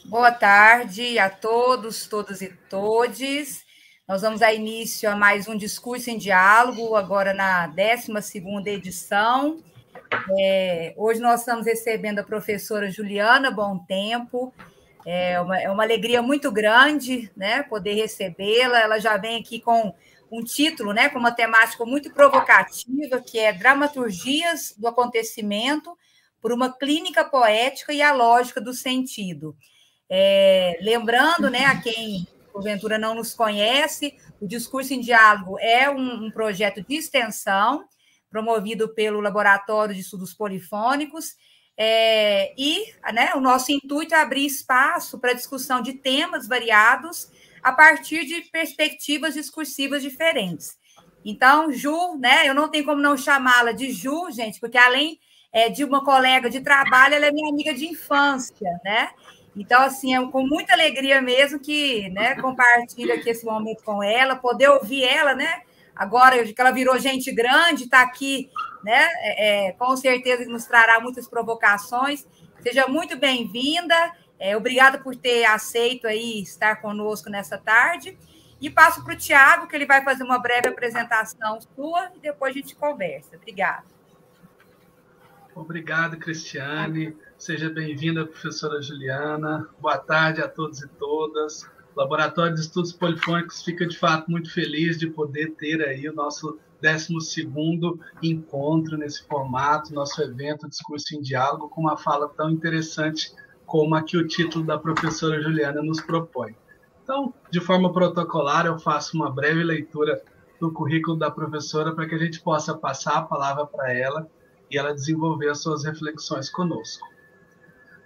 Boa tarde a todos, todas e todes. Nós vamos dar início a mais um Discurso em Diálogo, agora na 12ª edição. Hoje nós estamos recebendo a professora Juliana Bom Tempo. É uma alegria muito grande, né, poder recebê-la. Ela já vem aqui com um título, né, com uma temática muito provocativa, que é Dramaturgias do Acontecimento por uma Clínica Poética e a Lógica do Sentido. Lembrando, né, a quem porventura não nos conhece, o Discurso em Diálogo é um projeto de extensão promovido pelo Laboratório de Estudos Polifônicos, né, o nosso intuito é abrir espaço para discussão de temas variados a partir de perspectivas discursivas diferentes. Então, Ju, né, eu não tenho como não chamá-la de Ju, gente, porque além de uma colega de trabalho, ela é minha amiga de infância, né? Então, assim, é com muita alegria mesmo que, né, compartilho aqui esse momento com ela, poder ouvir ela, né? Agora que ela virou gente grande, está aqui, né? Com certeza nos trará muitas provocações. Seja muito bem-vinda. Obrigada por ter aceito aí estar conosco nessa tarde. E passo para o Tiago, que ele vai fazer uma breve apresentação sua e depois a gente conversa. Obrigada. Obrigado, Cristiane. Seja bem-vinda, professora Juliana. Boa tarde a todos e todas. O Laboratório de Estudos Polifônicos fica, de fato, muito feliz de poder ter aí o nosso 12º encontro nesse formato, nosso evento Discurso em Diálogo, com uma fala tão interessante como a que o título da professora Juliana nos propõe. Então, de forma protocolar, eu faço uma breve leitura do currículo da professora para que a gente possa passar a palavra para ela e ela desenvolver as suas reflexões conosco.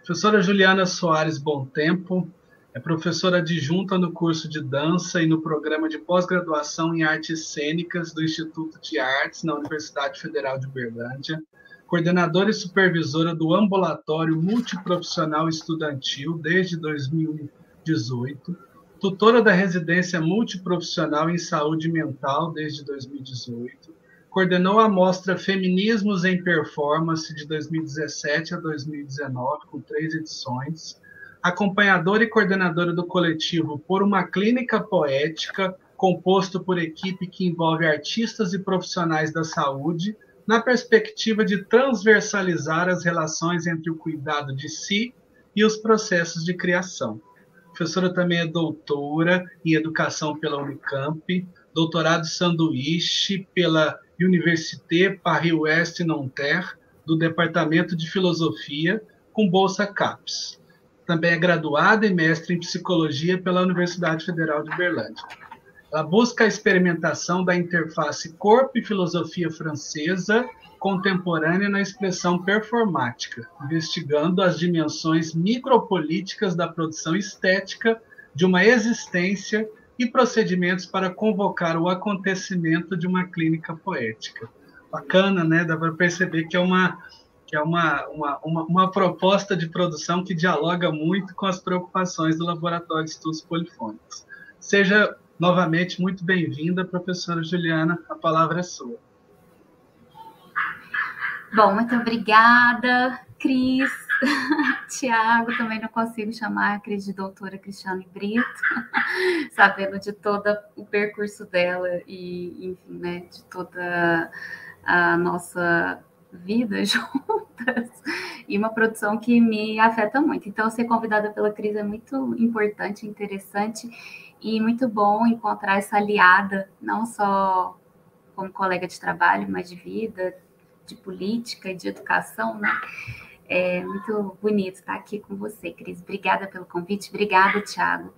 Professora Juliana Soares Bom Tempo é professora adjunta no curso de dança e no programa de pós-graduação em artes cênicas do Instituto de Artes na Universidade Federal de Uberlândia, coordenadora e supervisora do Ambulatório Multiprofissional Estudantil desde 2018, tutora da Residência Multiprofissional em Saúde Mental desde 2018, coordenou a mostra Feminismos em Performance de 2017 a 2019, com 3 edições, acompanhadora e coordenadora do coletivo Por uma Clínica Poética, composto por equipe que envolve artistas e profissionais da saúde, na perspectiva de transversalizar as relações entre o cuidado de si e os processos de criação. A professora também é doutora em Educação pela Unicamp, doutorado sanduíche pela Université Paris-Ouest Nanterre, do Departamento de Filosofia, com bolsa CAPES. Também é graduada e mestre em Psicologia pela Universidade Federal de Uberlândia. Ela busca a experimentação da interface corpo e filosofia francesa contemporânea na expressão performática, investigando as dimensões micropolíticas da produção estética de uma existência e procedimentos para convocar o acontecimento de uma clínica poética. Bacana, né? Dá para perceber que é uma proposta de produção que dialoga muito com as preocupações do Laboratório de Estudos Polifônicos. Seja novamente muito bem-vinda, professora Juliana, a palavra é sua. Bom, muito obrigada, Cris. Tiago, também não consigo chamar a Cris de doutora Cristiane Brito, sabendo de todo o percurso dela e, enfim, né, de toda a nossa vida juntas, e uma produção que me afeta muito. Então, ser convidada pela Cris é muito importante, interessante, e muito bom encontrar essa aliada, não só como colega de trabalho, mas de vida, de política e de educação, né? É muito bonito estar aqui com você, Cris. Obrigada pelo convite, obrigada, Tiago.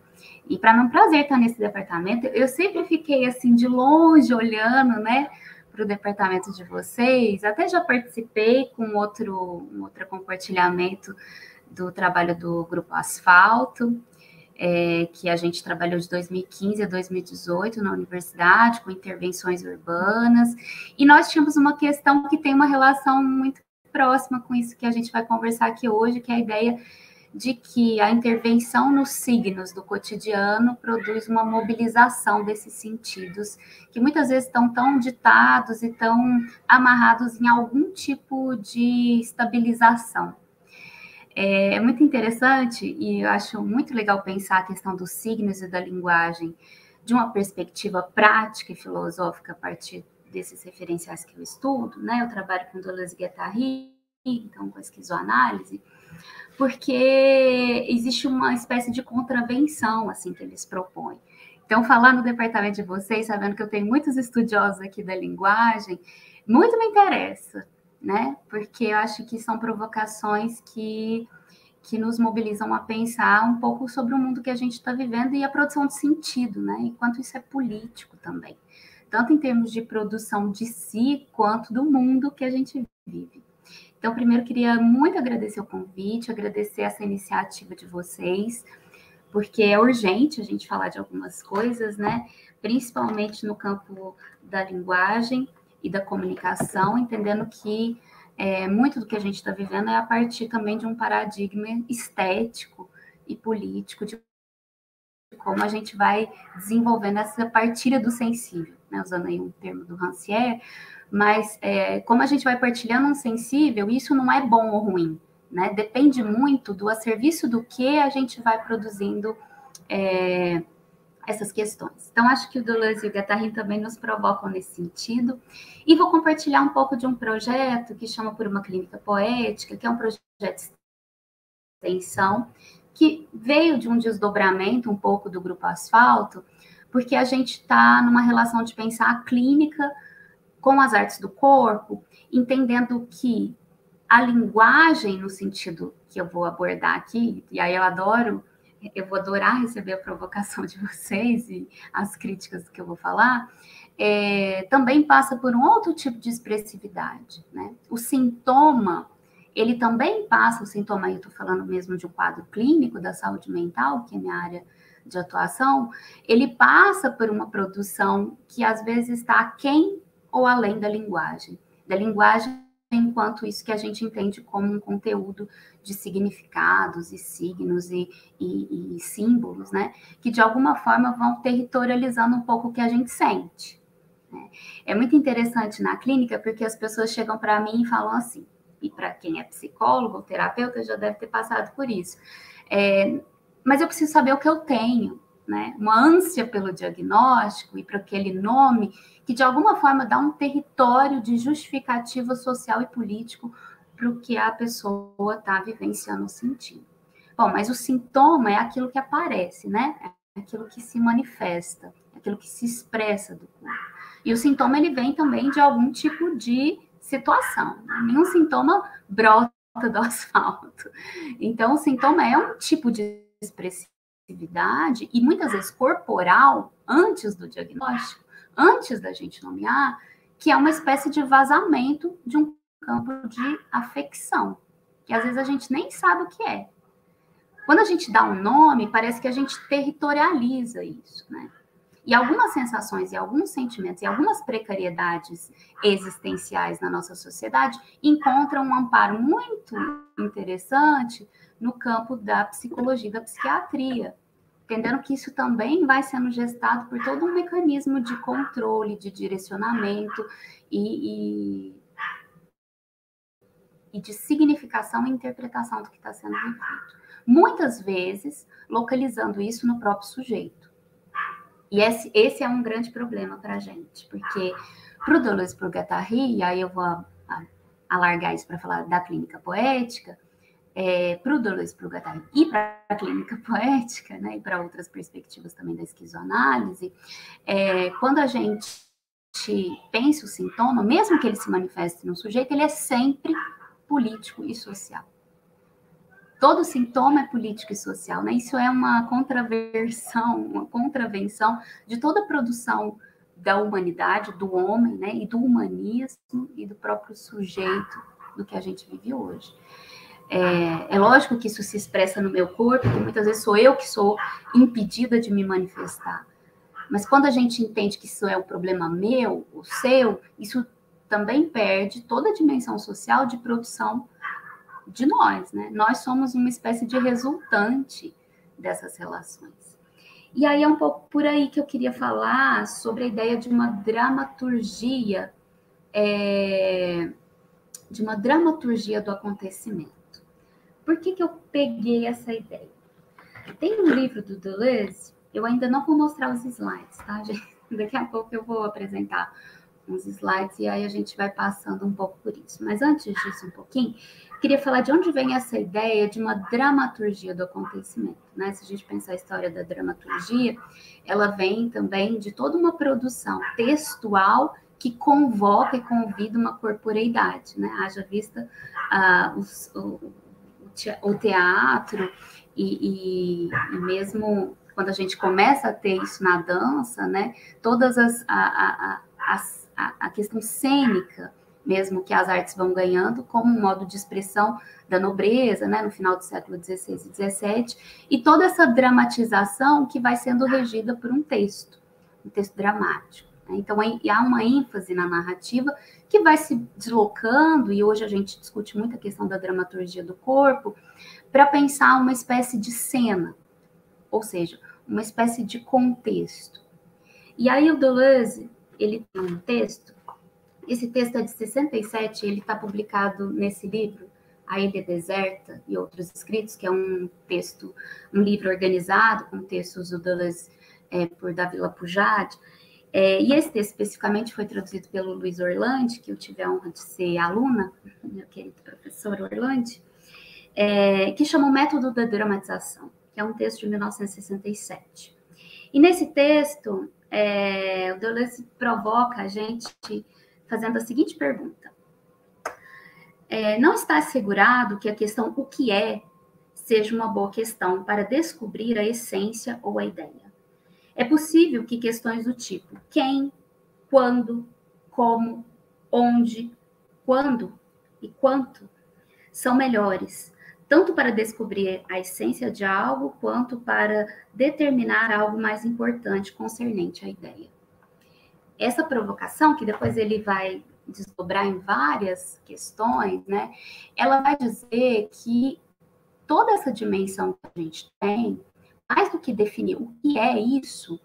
E para mim é um prazer estar nesse departamento. Eu sempre fiquei assim de longe olhando, né, para o departamento de vocês. Até já participei com um outro compartilhamento do trabalho do Grupo Asfalto, que a gente trabalhou de 2015 a 2018 na universidade, com intervenções urbanas, e nós tínhamos uma questão que tem uma relação muito próxima com isso que a gente vai conversar aqui hoje, que é a ideia de que a intervenção nos signos do cotidiano produz uma mobilização desses sentidos, que muitas vezes estão tão ditados e tão amarrados em algum tipo de estabilização. É muito interessante e eu acho muito legal pensar a questão dos signos e da linguagem de uma perspectiva prática e filosófica a partir desses referenciais que eu estudo, né? Eu trabalho com Deleuze e Guattari, então com a esquizoanálise, porque existe uma espécie de contravenção, assim, que eles propõem. Então, falar no departamento de vocês, sabendo que eu tenho muitos estudiosos aqui da linguagem, muito me interessa, né? Porque eu acho que são provocações que nos mobilizam a pensar um pouco sobre o mundo que a gente está vivendo e a produção de sentido, né? E quanto isso é político também, tanto em termos de produção de si, quanto do mundo que a gente vive. Então, primeiro, queria muito agradecer o convite, agradecer essa iniciativa de vocês, porque é urgente a gente falar de algumas coisas, né? Principalmente no campo da linguagem e da comunicação, entendendo que muito do que a gente está vivendo é a partir também de um paradigma estético e político, de como a gente vai desenvolvendo essa partilha do sensível, né? Usando aí um termo do Rancière, mas como a gente vai partilhando um sensível, isso não é bom ou ruim, né? Depende muito do a serviço do que a gente vai produzindo essas questões. Então, acho que o Deleuze e o Guattari também nos provocam nesse sentido. E vou compartilhar um pouco de um projeto que chama Por uma Clínica Poética, que é um projeto de extensão, que veio de um desdobramento um pouco do Grupo Asfalto, porque a gente está numa relação de pensar a clínica com as artes do corpo, entendendo que a linguagem, no sentido que eu vou abordar aqui, e aí eu vou adorar receber a provocação de vocês e as críticas que eu vou falar, também passa por um outro tipo de expressividade, né? O sintoma, ele também passa, o sintoma aí eu estou falando mesmo de um quadro clínico da saúde mental, que é minha área de atuação, ele passa por uma produção que às vezes está aquém ou além da linguagem enquanto isso que a gente entende como um conteúdo de significados e signos e símbolos, né? Que de alguma forma vão territorializando um pouco o que a gente sente, né? É muito interessante na clínica porque as pessoas chegam para mim e falam assim, e para quem é psicólogo ou terapeuta já deve ter passado por isso, mas eu preciso saber o que eu tenho, né? Uma ânsia pelo diagnóstico e para aquele nome que de alguma forma dá um território de justificativa social e político para o que a pessoa está vivenciando, sentindo. Bom, mas o sintoma é aquilo que aparece, né? É aquilo que se manifesta, é aquilo que se expressa do corpo. E o sintoma, ele vem também de algum tipo de situação. Nenhum sintoma brota do asfalto. Então, o sintoma é um tipo de expressividade e muitas vezes corporal, antes do diagnóstico, antes da gente nomear, que é uma espécie de vazamento de um campo de afecção, que às vezes a gente nem sabe o que é. Quando a gente dá um nome, parece que a gente territorializa isso, né? E algumas sensações e alguns sentimentos e algumas precariedades existenciais na nossa sociedade encontram um amparo muito interessante no campo da psicologia e da psiquiatria, entendendo que isso também vai sendo gestado por todo um mecanismo de controle, de direcionamento e de significação e interpretação do que está sendo feito. Muitas vezes, localizando isso no próprio sujeito. E esse é um grande problema para a gente, porque para o Deleuze e para o Guattari, e aí eu vou alargar isso para falar da clínica poética, para o Deleuze, para o Guattari e para a clínica poética, né, e para outras perspectivas também da esquizoanálise, quando a gente pensa o sintoma, mesmo que ele se manifeste no sujeito, ele é sempre político e social. Todo sintoma é político e social, né? Isso é uma contravenção de toda a produção da humanidade, do homem, né? E do humanismo e do próprio sujeito do que a gente vive hoje. É lógico que isso se expressa no meu corpo, que muitas vezes sou eu que sou impedida de me manifestar. Mas quando a gente entende que isso é um problema meu, o seu, isso também perde toda a dimensão social de produção de nós, né? Nós somos uma espécie de resultante dessas relações. E aí é um pouco por aí que eu queria falar sobre a ideia de uma dramaturgia, do acontecimento. por que eu peguei essa ideia? Tem um livro do Deleuze, eu ainda não vou mostrar os slides, tá, gente? Daqui a pouco eu vou apresentar uns slides e aí a gente vai passando um pouco por isso. Mas antes disso, um pouquinho, queria falar de onde vem essa ideia de uma dramaturgia do acontecimento, né? Se a gente pensar a história da dramaturgia, ela vem também de toda uma produção textual que convoca e convida uma corporeidade, né? Haja vista o teatro e mesmo quando a gente começa a ter isso na dança, né? Todas a questão cênica mesmo que as artes vão ganhando como um modo de expressão da nobreza, né, no final do século XVI e XVII, e toda essa dramatização que vai sendo regida por um texto dramático. Né? Então, há uma ênfase na narrativa que vai se deslocando, e hoje a gente discute muito a questão da dramaturgia do corpo, para pensar uma espécie de cena, ou seja, uma espécie de contexto. E aí o Deleuze, ele tem um texto, esse texto é de 67, ele está publicado nesse livro, A Ilha Deserta e Outros Escritos, que é um texto, um livro organizado com textos do Deleuze por Davi Lapujade. E esse texto especificamente foi traduzido pelo Luiz Orlandi, que eu tive a honra de ser aluna, meu querido professor Orlandi, que chama O Método da Dramatização, que é um texto de 1967. E nesse texto, o Deleuze provoca a gente fazendo a seguinte pergunta. Não está assegurado que a questão o que é seja uma boa questão para descobrir a essência ou a ideia. É possível que questões do tipo quem, quando, como, onde, quando e quanto são melhores, tanto para descobrir a essência de algo, quanto para determinar algo mais importante concernente à ideia. Essa provocação, que depois ele vai desdobrar em várias questões, né? Ela vai dizer que toda essa dimensão que a gente tem, mais do que definir o que é isso,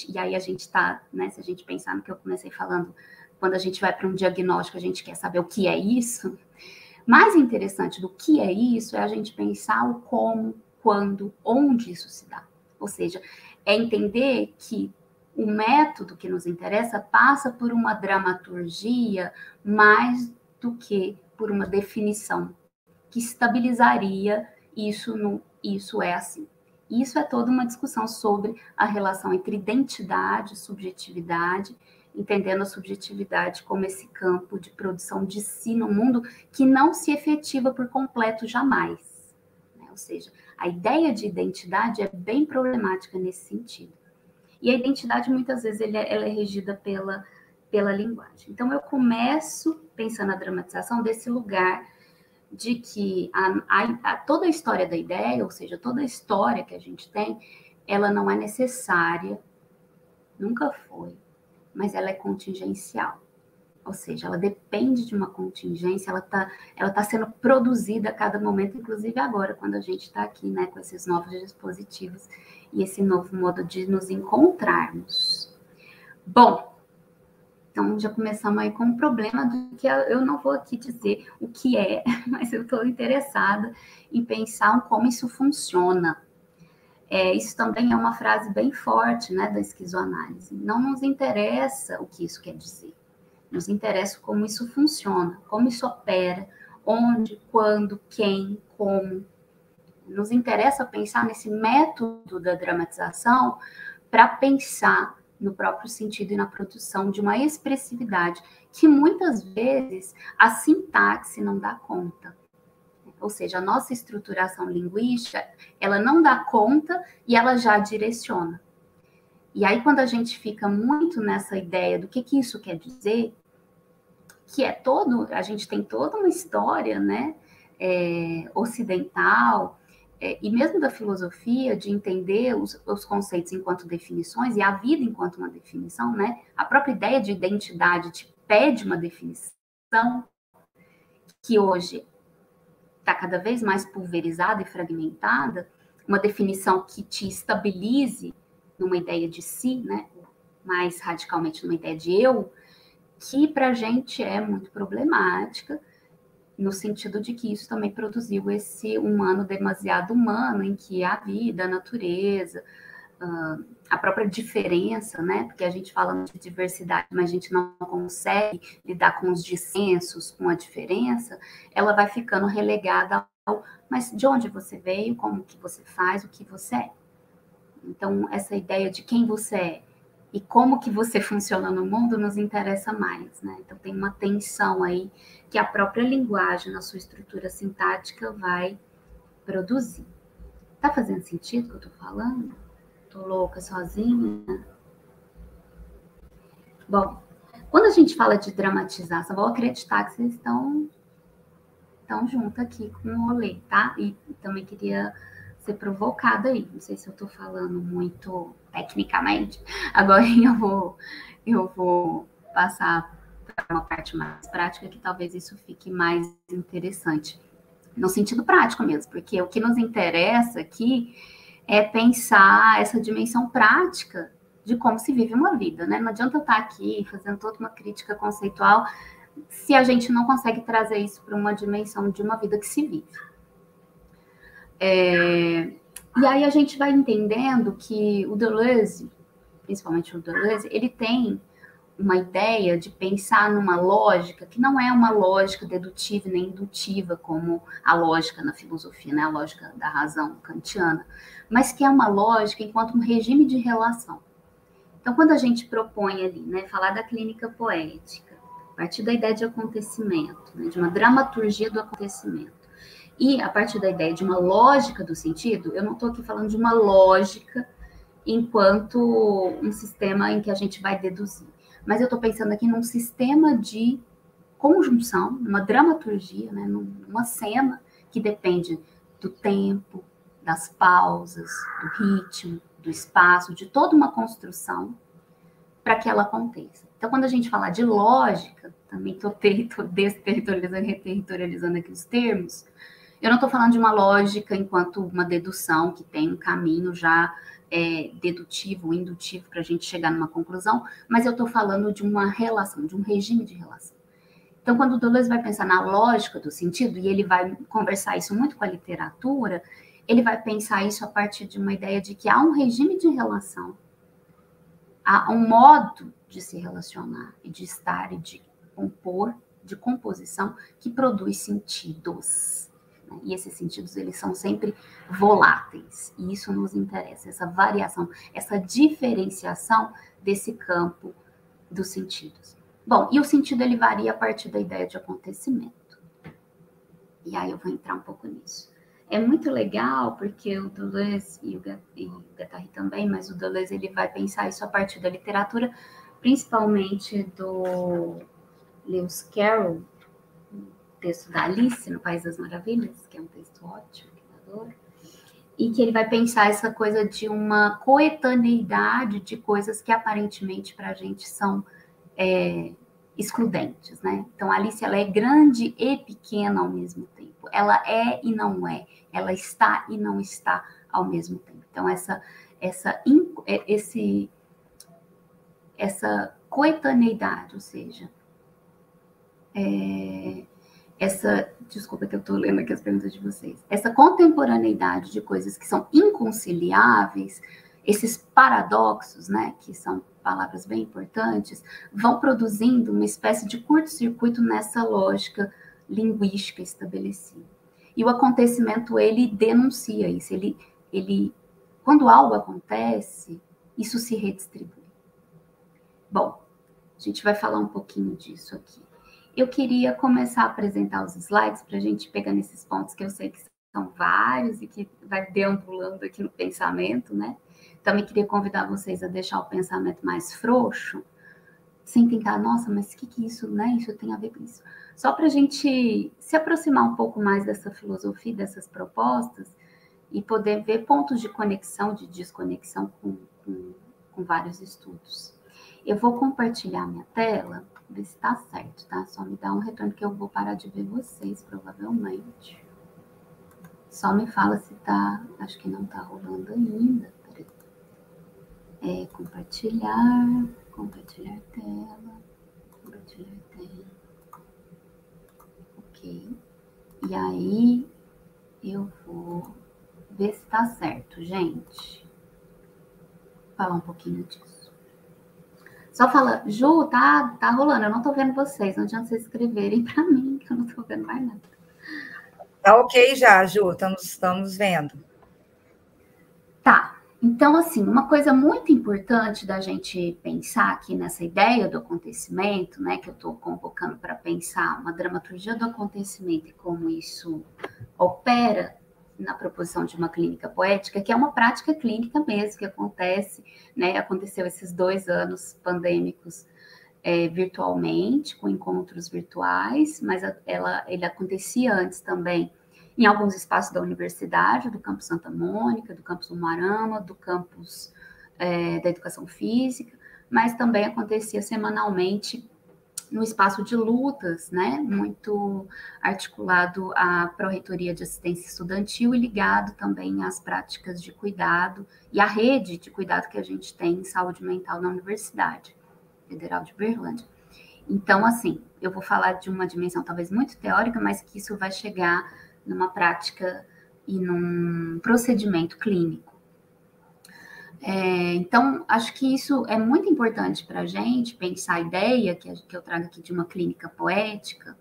e aí a gente está, né? Se a gente pensar no que eu comecei falando, quando a gente vai para um diagnóstico, a gente quer saber o que é isso. Mais interessante do que é isso é a gente pensar o como, quando, onde isso se dá. Ou seja, é entender que o método que nos interessa passa por uma dramaturgia mais do que por uma definição que estabilizaria isso é assim. Isso é toda uma discussão sobre a relação entre identidade e subjetividade, entendendo a subjetividade como esse campo de produção de si no mundo que não se efetiva por completo jamais. Né? Ou seja, a ideia de identidade é bem problemática nesse sentido. E a identidade, muitas vezes, ela é regida pela linguagem. Então, eu começo pensando a dramatização desse lugar de que toda a história da ideia, ou seja, toda a história que a gente tem, ela não é necessária, nunca foi, mas ela é contingencial. Ou seja, ela depende de uma contingência, ela tá sendo produzida a cada momento, inclusive agora, quando a gente está aqui, né, com esses novos dispositivos e esse novo modo de nos encontrarmos. Bom, então já começamos aí com um problema do que eu não vou aqui dizer o que é, mas eu estou interessada em pensar como isso funciona. Isso também é uma frase bem forte, né, da esquizoanálise. Não nos interessa o que isso quer dizer. Nos interessa como isso funciona, como isso opera, onde, quando, quem, como. Nos interessa pensar nesse método da dramatização para pensar no próprio sentido e na produção de uma expressividade que muitas vezes a sintaxe não dá conta. Ou seja, a nossa estruturação linguística, ela não dá conta e ela já direciona. E aí, quando a gente fica muito nessa ideia do que isso quer dizer, que a gente tem toda uma história, né, ocidental, e mesmo da filosofia, de entender os conceitos enquanto definições, e a vida enquanto uma definição, né, a própria ideia de identidade te pede uma definição, que hoje está cada vez mais pulverizada e fragmentada, uma definição que te estabilize numa ideia de si, né, mais radicalmente numa ideia de eu, que para a gente é muito problemática, no sentido de que isso também produziu esse humano demasiado humano, em que a vida, a natureza, a própria diferença, né? Porque a gente fala de diversidade, mas a gente não consegue lidar com os dissensos, com a diferença, ela vai ficando relegada ao, mas de onde você veio, como que você faz, o que você é. Então, essa ideia de quem você é e como que você funciona no mundo nos interessa mais, né? Então, tem uma tensão aí que a própria linguagem, na sua estrutura sintática, vai produzir. Tá fazendo sentido o que eu tô falando? Tô louca sozinha? Bom, quando a gente fala de dramatização, vou acreditar que vocês estão junto aqui com o rolê, tá? E também queria ser provocada aí. Não sei se eu tô falando muito tecnicamente. Agora eu vou passar para uma parte mais prática, que talvez isso fique mais interessante. No sentido prático mesmo, porque o que nos interessa aqui é pensar essa dimensão prática de como se vive uma vida, né? Não adianta eu estar aqui fazendo toda uma crítica conceitual se a gente não consegue trazer isso para uma dimensão de uma vida que se vive. E aí a gente vai entendendo que o Deleuze, principalmente o Deleuze, ele tem uma ideia de pensar numa lógica que não é uma lógica dedutiva nem indutiva, como a lógica na filosofia, né? A lógica da razão kantiana, mas que é uma lógica enquanto um regime de relação. Então, quando a gente propõe ali, né, falar da clínica poética, a partir da ideia de acontecimento, né, de uma dramaturgia do acontecimento, e a partir da ideia de uma lógica do sentido, eu não estou aqui falando de uma lógica enquanto um sistema em que a gente vai deduzir, mas eu estou pensando aqui num sistema de conjunção, numa dramaturgia, né, numa cena que depende do tempo, das pausas, do ritmo, do espaço, de toda uma construção para que ela aconteça. Então, quando a gente fala de lógica, também estou desterritorializando, reterritorializando aqui os termos, eu não estou falando de uma lógica enquanto uma dedução que tem um caminho já dedutivo, indutivo para a gente chegar numa conclusão, mas eu estou falando de uma relação, de um regime de relação. Então, quando o Deleuze vai pensar na lógica do sentido, e ele vai conversar isso muito com a literatura, ele vai pensar isso a partir de uma ideia de que há um regime de relação, há um modo de se relacionar e de estar e de compor, de composição, que produz sentidos. E esses sentidos, eles são sempre voláteis, e isso nos interessa, essa variação, essa diferenciação desse campo dos sentidos. Bom, e o sentido, ele varia a partir da ideia de acontecimento. E aí eu vou entrar um pouco nisso. É muito legal, porque o Deleuze e o Guattari também, mas o Deleuze, ele vai pensar isso a partir da literatura, principalmente do Lewis Carroll, texto da Alice no País das Maravilhas, que é um texto ótimo, que eu adoro, e que ele vai pensar essa coisa de uma coetaneidade de coisas que aparentemente para a gente são excludentes, né? Então, a Alice, ela é grande e pequena ao mesmo tempo, ela é e não é, ela está e não está ao mesmo tempo. Então, essa coetaneidade, ou seja, desculpa que eu estou lendo aqui as perguntas de vocês, essa contemporaneidade de coisas que são inconciliáveis, esses paradoxos, né, que são palavras bem importantes, vão produzindo uma espécie de curto-circuito nessa lógica linguística estabelecida. E o acontecimento, ele denuncia isso, ele quando algo acontece, isso se redistribui. Bom, a gente vai falar um pouquinho disso aqui. Eu queria começar a apresentar os slides para a gente pegar nesses pontos que eu sei que são vários e que vai deambulando aqui no pensamento, né? Também queria convidar vocês a deixar o pensamento mais frouxo, sem tentar, nossa, mas o que isso, né? Isso tem a ver com isso. Só para a gente se aproximar um pouco mais dessa filosofia, dessas propostas, e poder ver pontos de conexão, de desconexão com vários estudos. Eu vou compartilhar minha tela, ver se está certo, tá? Só me dá um retorno que eu vou parar de ver vocês, provavelmente. Só me fala se tá, acho que não tá rolando ainda. Peraí. Compartilhar tela. Ok. E aí, eu vou ver se tá certo, gente. Vou falar um pouquinho disso. Só fala, Ju, tá rolando, eu não tô vendo vocês, não adianta vocês escreverem para mim, que eu não tô vendo mais nada. Tá ok já, Ju, estamos vendo. Tá, então assim, uma coisa muito importante da gente pensar aqui nessa ideia do acontecimento, né, que eu estou convocando para pensar uma dramaturgia do acontecimento e como isso opera na proposição de uma clínica poética, que é uma prática clínica mesmo, que acontece, né, aconteceu esses 2 anos pandêmicos virtualmente, com encontros virtuais, mas ele acontecia antes também em alguns espaços da universidade, do campus Santa Mônica, do campus Umuarama, do campus da educação física, mas também acontecia semanalmente no espaço de lutas, né, muito articulado à Pró-Reitoria de Assistência Estudantil e ligado também às práticas de cuidado e à rede de cuidado que a gente tem em saúde mental na Universidade Federal de Berlândia. Então, assim, eu vou falar de uma dimensão talvez muito teórica, mas que isso vai chegar numa prática e num procedimento clínico. Então, acho que isso é muito importante para a gente pensar a ideia que eu trago aqui de uma clínica poética,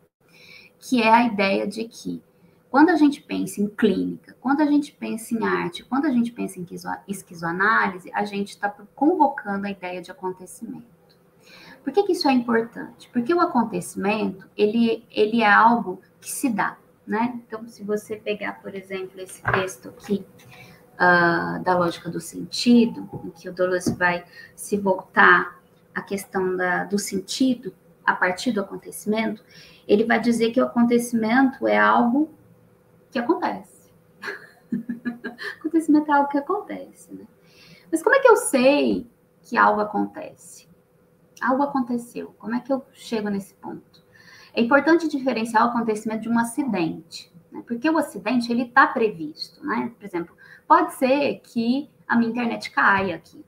que é a ideia de que quando a gente pensa em clínica, quando a gente pensa em arte, quando a gente pensa em esquizoanálise, a gente está convocando a ideia de acontecimento. Por que isso é importante? Porque o acontecimento, ele é algo que se dá, né? Então, se você pegar, por exemplo, esse texto aqui, da lógica do sentido, em que o Deleuze vai se voltar à questão do sentido a partir do acontecimento, ele vai dizer que o acontecimento é algo que acontece. Acontecimento é algo que acontece, né? Mas como é que eu sei que algo acontece? Algo aconteceu. Como é que eu chego nesse ponto? É importante diferenciar o acontecimento de um acidente, né? Porque o acidente, ele está previsto, né? Por exemplo, pode ser que a minha internet caia aqui.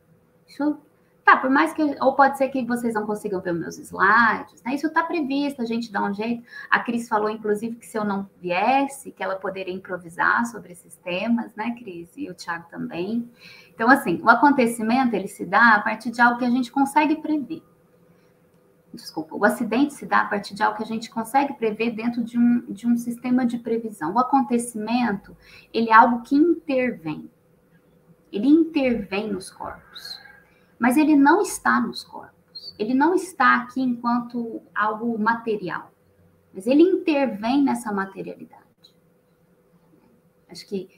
Isso tá, por mais que... Ou pode ser que vocês não consigam ver meus slides, né? Isso está previsto, a gente dá um jeito. A Cris falou, inclusive, que se eu não viesse, que ela poderia improvisar sobre esses temas, né, Cris? E o Thiago também. Então, assim, o acontecimento, ele se dá a partir de algo que a gente consegue prever. Desculpa, o acidente se dá a partir de algo que a gente consegue prever dentro de um sistema de previsão. O acontecimento, ele é algo que intervém. Ele intervém nos corpos. Mas ele não está nos corpos. Ele não está aqui enquanto algo material. Mas ele intervém nessa materialidade. Acho que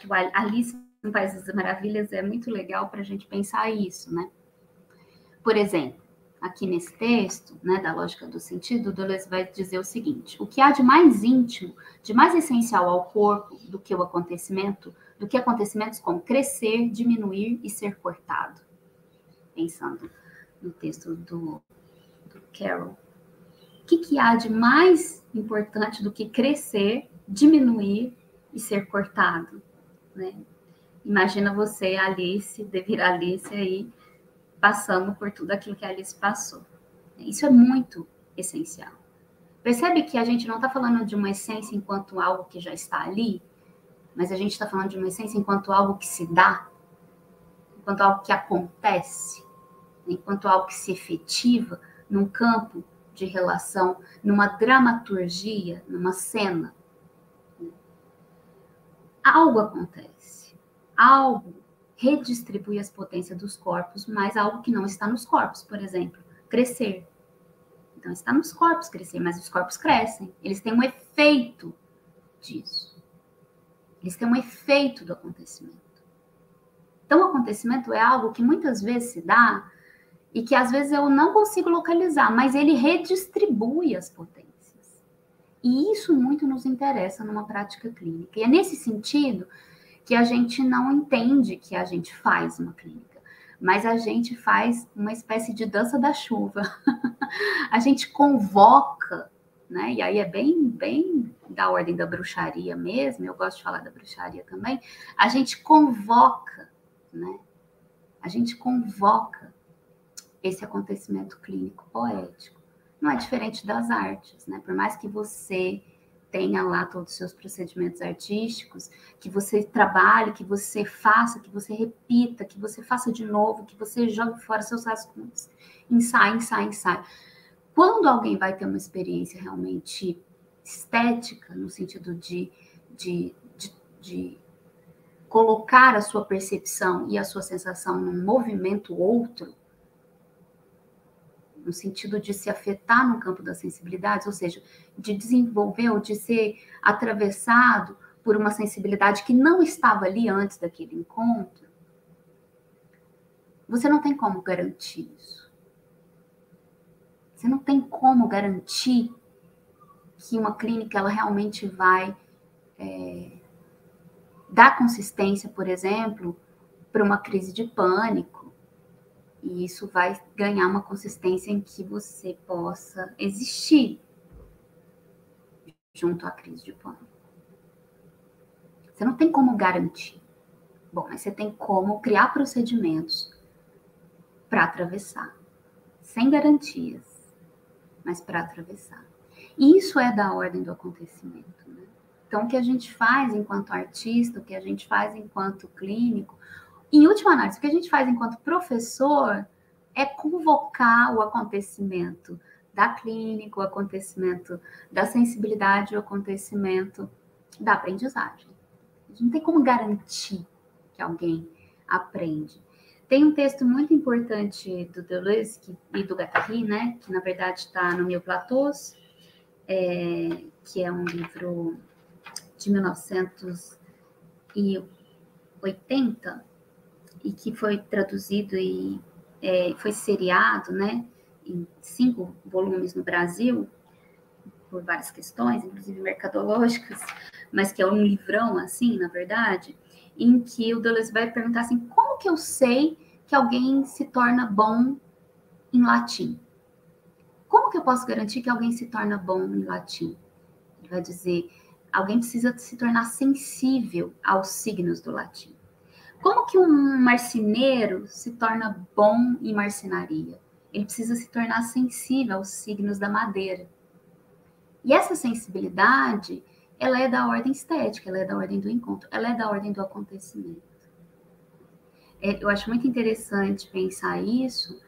o Alice no País das Maravilhas é muito legal para a gente pensar isso, né? Por exemplo, aqui nesse texto, né, da lógica do sentido, Deleuze vai dizer o seguinte: o que há de mais íntimo, de mais essencial ao corpo do que o acontecimento, do que acontecimentos como crescer, diminuir e ser cortado. Pensando no texto do Carroll. O que há de mais importante do que crescer, diminuir e ser cortado? Né? Imagina você, Alice, devir Alice aí, passando por tudo aquilo que a Alice passou. Isso é muito essencial. Percebe que a gente não está falando de uma essência enquanto algo que já está ali, mas a gente está falando de uma essência enquanto algo que se dá, enquanto algo que acontece, enquanto algo que se efetiva num campo de relação, numa dramaturgia, numa cena. Algo acontece, algo redistribui as potências dos corpos, mas algo que não está nos corpos, por exemplo, crescer. Então, está nos corpos crescer, mas os corpos crescem. Eles têm um efeito disso. Eles têm um efeito do acontecimento. Então, o acontecimento é algo que muitas vezes se dá e que às vezes eu não consigo localizar, mas ele redistribui as potências. E isso muito nos interessa numa prática clínica. E é nesse sentido que a gente não entende que a gente faz uma clínica, mas a gente faz uma espécie de dança da chuva. A gente convoca, né? E aí é bem da ordem da bruxaria mesmo, eu gosto de falar da bruxaria também. A gente convoca, né? A gente convoca esse acontecimento clínico poético. não é diferente das artes, né? Por mais que você tenha lá todos os seus procedimentos artísticos, que você trabalhe, que você faça, que você repita, que você faça de novo, que você jogue fora seus rascunhos, ensaie, ensaie, ensaie. Quando alguém vai ter uma experiência realmente estética, no sentido de colocar a sua percepção e a sua sensação num movimento outro, no sentido de se afetar no campo das sensibilidades, ou seja, de desenvolver ou de ser atravessado por uma sensibilidade que não estava ali antes daquele encontro, você não tem como garantir isso. Você não tem como garantir que uma clínica ela realmente vai dar consistência, por exemplo, para uma crise de pânico. E isso vai ganhar uma consistência em que você possa existir junto à crise de pânico. Você não tem como garantir. Bom, mas você tem como criar procedimentos para atravessar. Sem garantias, mas para atravessar. E isso é da ordem do acontecimento, né? Então, o que a gente faz enquanto artista, o que a gente faz enquanto clínico, em última análise, o que a gente faz enquanto professor é convocar o acontecimento da clínica, o acontecimento da sensibilidade, o acontecimento da aprendizagem. A gente não tem como garantir que alguém aprende. Tem um texto muito importante do Deleuze e do Guattari, né, que na verdade está no Mille Plateaus, que é um livro de 1980 e que foi traduzido e foi seriado, né, em 5 volumes no Brasil, por várias questões, inclusive mercadológicas, mas que é um livrão, assim, na verdade, em que o Deleuze vai perguntar assim, como que eu sei que alguém se torna bom em latim? Como que eu posso garantir que alguém se torna bom em latim? Ele vai dizer, alguém precisa se tornar sensível aos signos do latim. Como que um marceneiro se torna bom em marcenaria? Ele precisa se tornar sensível aos signos da madeira. E essa sensibilidade, ela é da ordem estética, ela é da ordem do encontro, ela é da ordem do acontecimento. Eu acho muito interessante pensar isso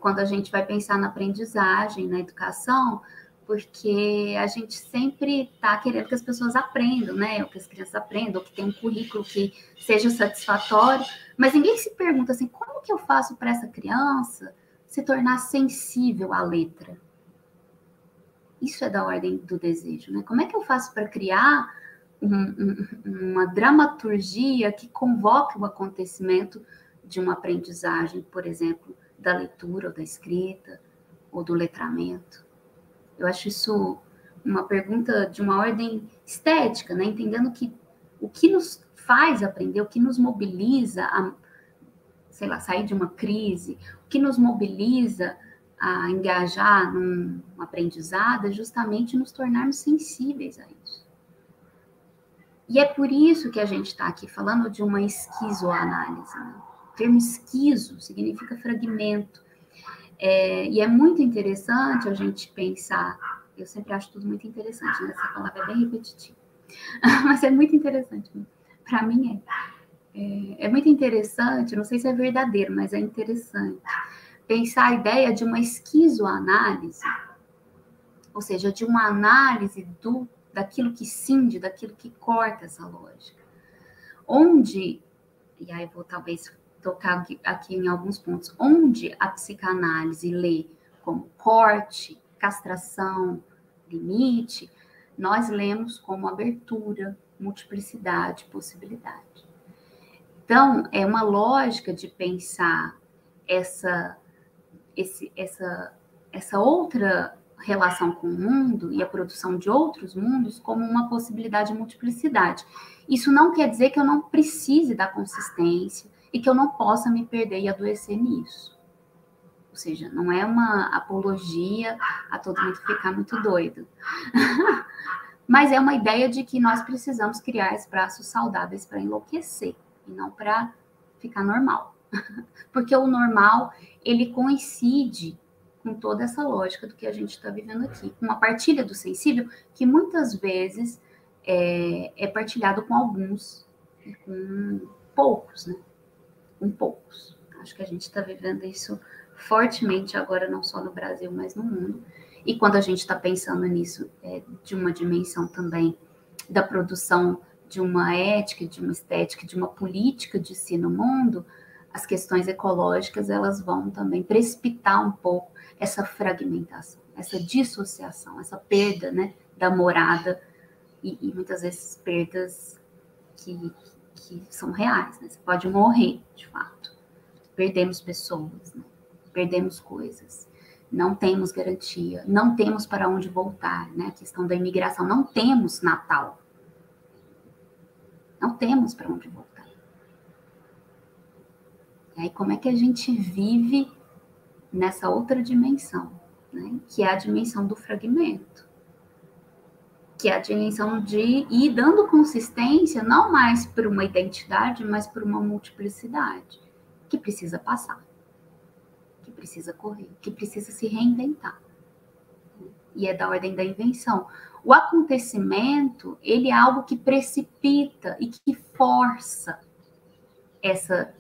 quando a gente vai pensar na aprendizagem, na educação, porque a gente sempre está querendo que as pessoas aprendam, né? Ou que as crianças aprendam, ou que tenham um currículo que seja satisfatório, mas ninguém se pergunta assim, como que eu faço para essa criança se tornar sensível à letra? Isso é da ordem do desejo, né? Como é que eu faço para criar uma dramaturgia que convoque o acontecimento de uma aprendizagem, por exemplo, da leitura, ou da escrita, ou do letramento? Eu acho isso uma pergunta de uma ordem estética, né? Entendendo que o que nos faz aprender, o que nos mobiliza a, sei lá, sair de uma crise, o que nos mobiliza a engajar num aprendizado é justamente nos tornarmos sensíveis a isso. E é por isso que a gente está aqui falando de uma esquizoanálise, né? O termo esquizo significa fragmento. E é muito interessante a gente pensar, eu sempre acho tudo muito interessante, né? Essa palavra é bem repetitiva, mas é muito interessante, para mim é muito interessante, não sei se é verdadeiro, mas é interessante, pensar a ideia de uma esquizoanálise, ou seja, de uma análise daquilo que cinge, daquilo que corta essa lógica, onde, e aí eu vou talvez tocar aqui em alguns pontos, onde a psicanálise lê como corte, castração, limite, nós lemos como abertura, multiplicidade, possibilidade. Então, é uma lógica de pensar essa outra relação com o mundo e a produção de outros mundos como uma possibilidade de multiplicidade. Isso não quer dizer que eu não precise da consistência e que eu não possa me perder e adoecer nisso. Ou seja, não é uma apologia a todo mundo ficar muito doido. Mas é uma ideia de que nós precisamos criar espaços saudáveis para enlouquecer e não para ficar normal. Porque o normal, ele coincide com toda essa lógica do que a gente está vivendo aqui. Uma partilha do sensível que muitas vezes é partilhado com alguns e com poucos, né? Com poucos. Acho que a gente está vivendo isso fortemente agora, não só no Brasil, mas no mundo. E quando a gente está pensando nisso, de uma dimensão também da produção de uma ética, de uma estética, de uma política de si no mundo, as questões ecológicas, elas vão também precipitar um pouco essa fragmentação, essa dissociação, essa perda, né, da morada, e muitas vezes perdas que são reais, né? Você pode morrer, de fato. Perdemos pessoas, né? Perdemos coisas. Não temos garantia, não temos para onde voltar, né? A questão da imigração, não temos Natal. Não temos para onde voltar. E aí, como é que a gente vive nessa outra dimensão, né? Que é a dimensão do fragmento. Que é a dimensão de ir dando consistência, não mais por uma identidade, mas por uma multiplicidade, que precisa passar, que precisa correr, que precisa se reinventar. E é da ordem da invenção. O acontecimento, ele é algo que precipita e que força essa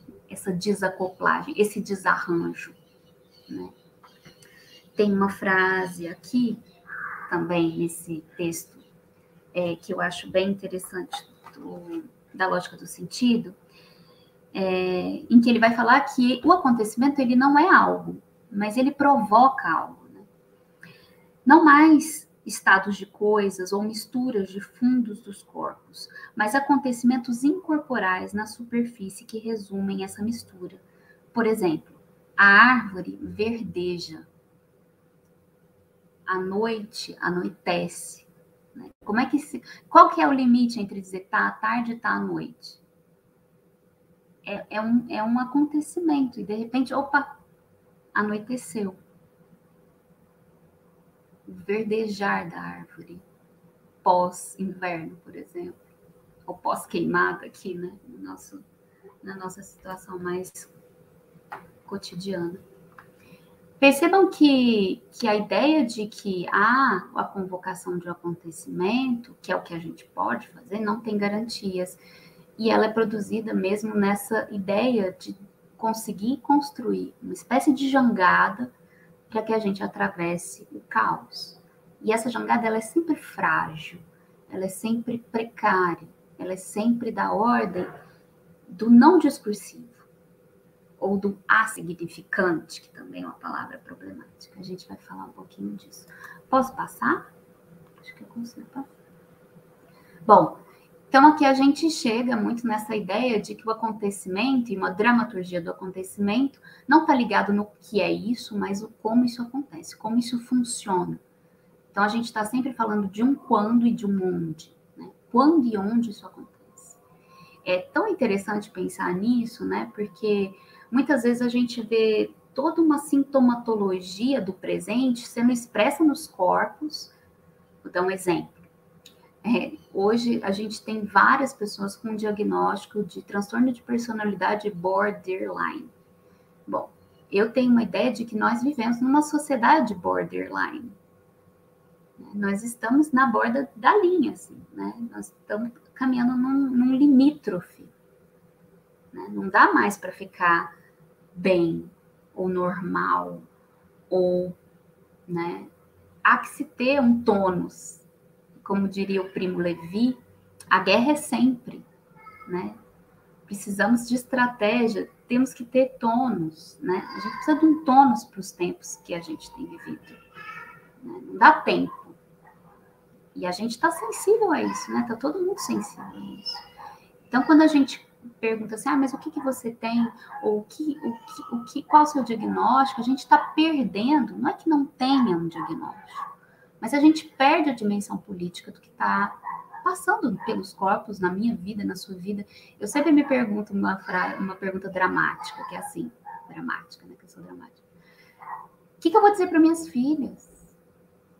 desacoplagem, esse desarranjo, né? Tem uma frase aqui, também nesse texto, que eu acho bem interessante, da lógica do sentido, em que ele vai falar que o acontecimento, ele não é algo, mas ele provoca algo, né? Não mais estados de coisas ou misturas de fundos dos corpos, mas acontecimentos incorporais na superfície que resumem essa mistura. Por exemplo, a árvore verdeja, a noite anoitece. Né? Qual que é o limite entre dizer tá à tarde e tá à noite? É um acontecimento, e de repente, opa, anoiteceu. O verdejar da árvore, pós-inverno, por exemplo, ou pós-queimada aqui, né? Na nossa situação mais cotidiana. Percebam que a ideia de que há a convocação de um acontecimento, que é o que a gente pode fazer, não tem garantias. E ela é produzida mesmo nessa ideia de conseguir construir uma espécie de jangada para que a gente atravesse o caos. E essa jangada, ela é sempre frágil, ela é sempre precária, ela é sempre da ordem do não discursivo, ou do assignificante, que também é uma palavra problemática. A gente vai falar um pouquinho disso. Posso passar? Acho que eu consigo passar. Bom, então aqui a gente chega muito nessa ideia de que o acontecimento e uma dramaturgia do acontecimento não está ligado no que é isso, mas o como isso acontece, como isso funciona. Então a gente está sempre falando de um quando e de um onde, né? Quando e onde isso acontece. É tão interessante pensar nisso, né? Porque muitas vezes a gente vê toda uma sintomatologia do presente sendo expressa nos corpos. Vou dar um exemplo. Hoje a gente tem várias pessoas com diagnóstico de transtorno de personalidade borderline. Bom, eu tenho uma ideia de que nós vivemos numa sociedade borderline. Nós estamos na borda da linha, assim, né? Nós estamos caminhando num limítrofe. Né? Não dá mais para ficar bem, ou normal, ou, né? Há que se ter um tônus. Como diria o Primo Levi, a guerra é sempre, né? Precisamos de estratégia, temos que ter tônus, né? A gente precisa de um tônus para os tempos que a gente tem vivido. Né? Não dá tempo. E a gente está sensível a isso, né? Está todo mundo sensível a isso. Então, quando a gente pergunta assim, mas o que você tem? Ou qual é o seu diagnóstico? A gente está perdendo, não é que não tenha um diagnóstico, mas a gente perde a dimensão política do que está passando pelos corpos, na minha vida, na sua vida. Eu sempre me pergunto uma pergunta dramática, que é assim, dramática, né? Que eu sou dramática. O que eu vou dizer para minhas filhas?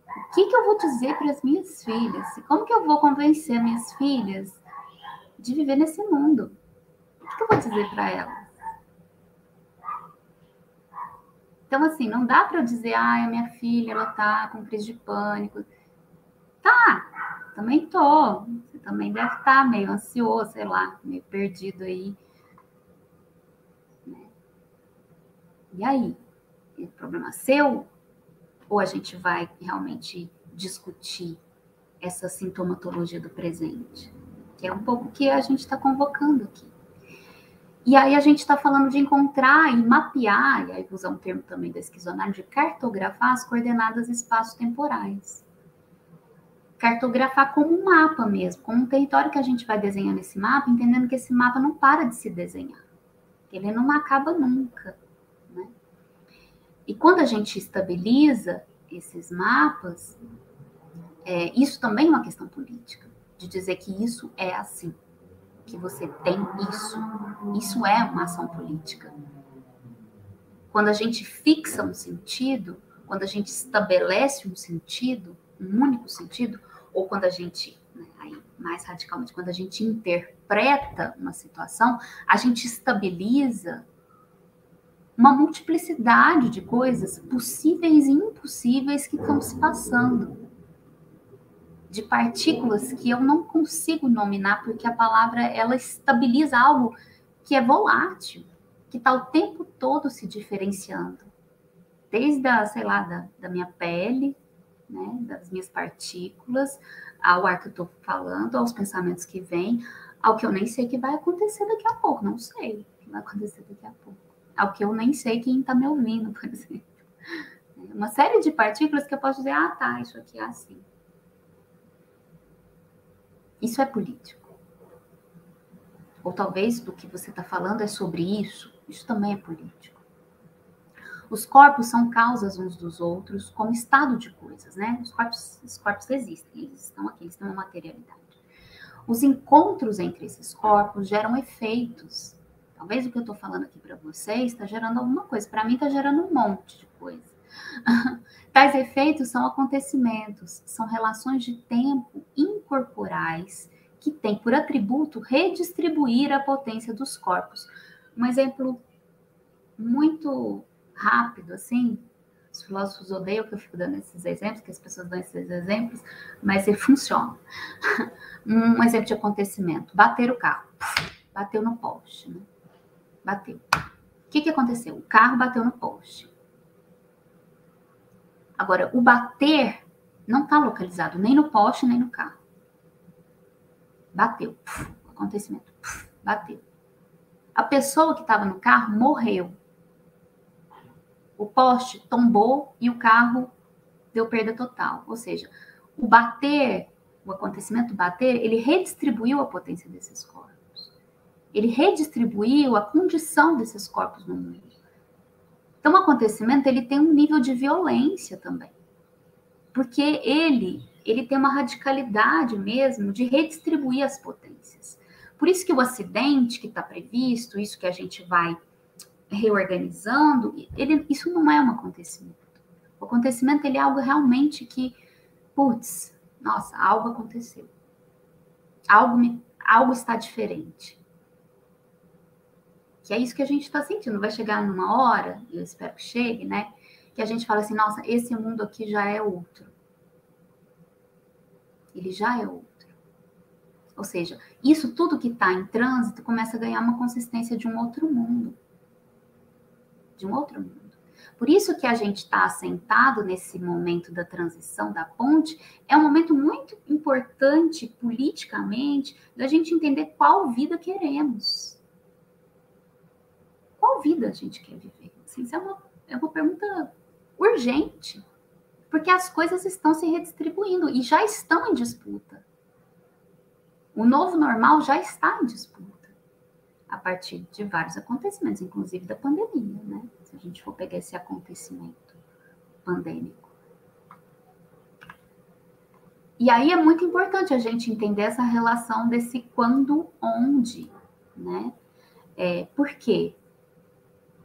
O que eu vou dizer para as minhas filhas? Como que eu vou convencer minhas filhas de viver nesse mundo? O que eu vou dizer para elas? Então, assim, não dá para dizer, a minha filha, ela tá com crise de pânico. Tá, também tô. Você também deve estar meio ansioso, sei lá, meio perdido aí. Né? E aí? É problema seu? Ou a gente vai realmente discutir essa sintomatologia do presente? Que é um pouco o que a gente está convocando aqui. E aí a gente está falando de encontrar e mapear, e aí vou usar um termo também da esquizoanálise, de cartografar as coordenadas espaço-temporais. Cartografar como um mapa mesmo, como um território que a gente vai desenhando esse mapa, entendendo que esse mapa não para de se desenhar. Ele não acaba nunca. Né? E quando a gente estabiliza esses mapas, isso também é uma questão política, de dizer que isso é assim. Que você tem isso é uma ação política. Quando a gente fixa um sentido, quando a gente estabelece um sentido, um único sentido, ou quando a gente, né, aí, mais radicalmente, quando a gente interpreta uma situação, a gente estabiliza uma multiplicidade de coisas possíveis e impossíveis que estão se passando. De partículas que eu não consigo nominar, porque a palavra, ela estabiliza algo que é volátil, que está o tempo todo se diferenciando. Desde sei lá, da minha pele, né, das minhas partículas, ao ar que eu estou falando, aos pensamentos que vêm, ao que eu nem sei que vai acontecer daqui a pouco, não sei o que vai acontecer daqui a pouco. Ao que eu nem sei quem está me ouvindo, por exemplo. Uma série de partículas que eu posso dizer, tá, isso aqui é assim. Isso é político. Ou talvez do que você está falando é sobre isso. Isso também é político. Os corpos são causas uns dos outros como estado de coisas, né? Os corpos existem, eles estão aqui, eles têm uma materialidade. Os encontros entre esses corpos geram efeitos. Talvez o que eu estou falando aqui para vocês está gerando alguma coisa. Para mim está gerando um monte de coisa. Tais efeitos são acontecimentos, são relações de tempo incorporais que têm por atributo redistribuir a potência dos corpos. Um exemplo muito rápido, assim, os filósofos odeiam que eu fico dando esses exemplos, que as pessoas dão esses exemplos, mas ele funciona. Um exemplo de acontecimento, bater o carro, bateu no poste, né? Bateu. O que aconteceu? O carro bateu no poste. Agora, o bater não está localizado nem no poste, nem no carro. Bateu. Acontecimento. Bateu. A pessoa que estava no carro morreu. O poste tombou e o carro deu perda total. Ou seja, o bater, o acontecimento bater, ele redistribuiu a potência desses corpos. Ele redistribuiu a condição desses corpos no mundo. Então, o acontecimento, ele tem um nível de violência também. Porque ele tem uma radicalidade mesmo de redistribuir as potências. Por isso que o acidente que está previsto, isso que a gente vai reorganizando, isso não é um acontecimento. O acontecimento, ele é algo realmente que, putz, nossa, algo aconteceu. Algo está diferente. Que é isso que a gente está sentindo. Vai chegar numa hora, eu espero que chegue, né? Que a gente fala assim, nossa, esse mundo aqui já é outro. Ele já é outro. Ou seja, isso tudo que está em trânsito começa a ganhar uma consistência de um outro mundo. De um outro mundo. Por isso que a gente está assentado nesse momento da transição da ponte, é um momento muito importante politicamente da gente entender qual vida queremos. Qual vida a gente quer viver? Assim, isso é uma pergunta urgente, porque as coisas estão se redistribuindo e já estão em disputa. O novo normal já está em disputa, a partir de vários acontecimentos, inclusive da pandemia, né? Se a gente for pegar esse acontecimento pandêmico. E aí é muito importante a gente entender essa relação desse quando, onde, né? Por quê?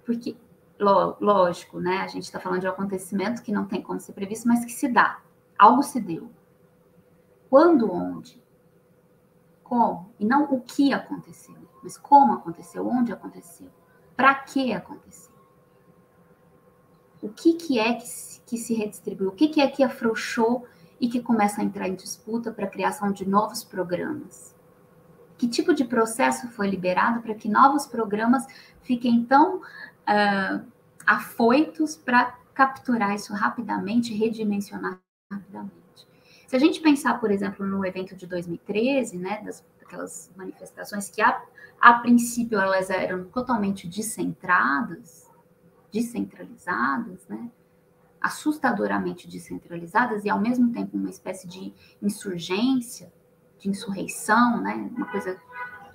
Porque, lógico, né? A gente está falando de um acontecimento que não tem como ser previsto, mas que se dá. Algo se deu. Quando, onde? Como? E não o que aconteceu, mas como aconteceu, onde aconteceu, para que aconteceu. O que é que se redistribuiu? O que é que afrouxou e que começa a entrar em disputa para a criação de novos programas? Que tipo de processo foi liberado para que novos programas fiquem tão afoitos para capturar isso rapidamente, redimensionar rapidamente? Se a gente pensar, por exemplo, no evento de 2013, né, daquelas manifestações que a princípio elas eram totalmente descentralizadas, né, assustadoramente descentralizadas e ao mesmo tempo uma espécie de insurgência, de insurreição, né, uma coisa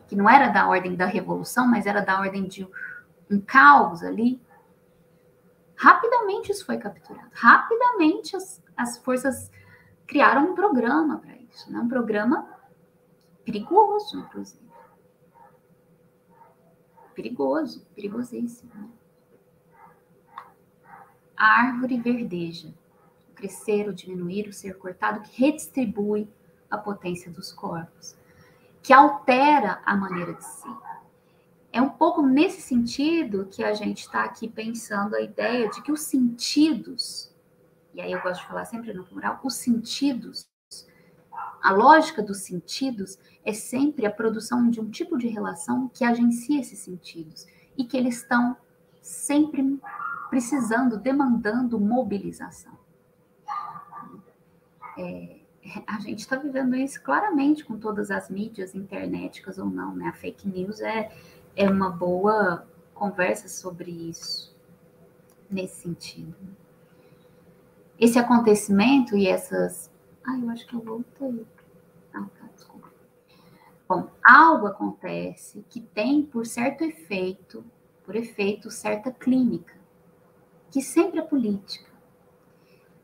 que não era da ordem da revolução, mas era da ordem de um caos ali. Rapidamente isso foi capturado. Rapidamente as forças criaram um programa para isso, né? Um programa perigoso, inclusive. Perigoso, perigosíssimo. Né? A árvore verdeja. O crescer, o diminuir, o ser cortado, que redistribui a potência dos corpos, que altera a maneira de ser. É um pouco nesse sentido que a gente está aqui pensando a ideia de que os sentidos, e aí eu gosto de falar sempre no plural, os sentidos, a lógica dos sentidos é sempre a produção de um tipo de relação que agencia esses sentidos e que eles estão sempre precisando, demandando mobilização. A gente está vivendo isso claramente com todas as mídias internéticas ou não, né? A fake news é uma boa conversa sobre isso, nesse sentido. Esse acontecimento e essas... eu acho que eu voltei. Tá, desculpa. Bom, algo acontece que tem por efeito, certa clínica, que sempre é política.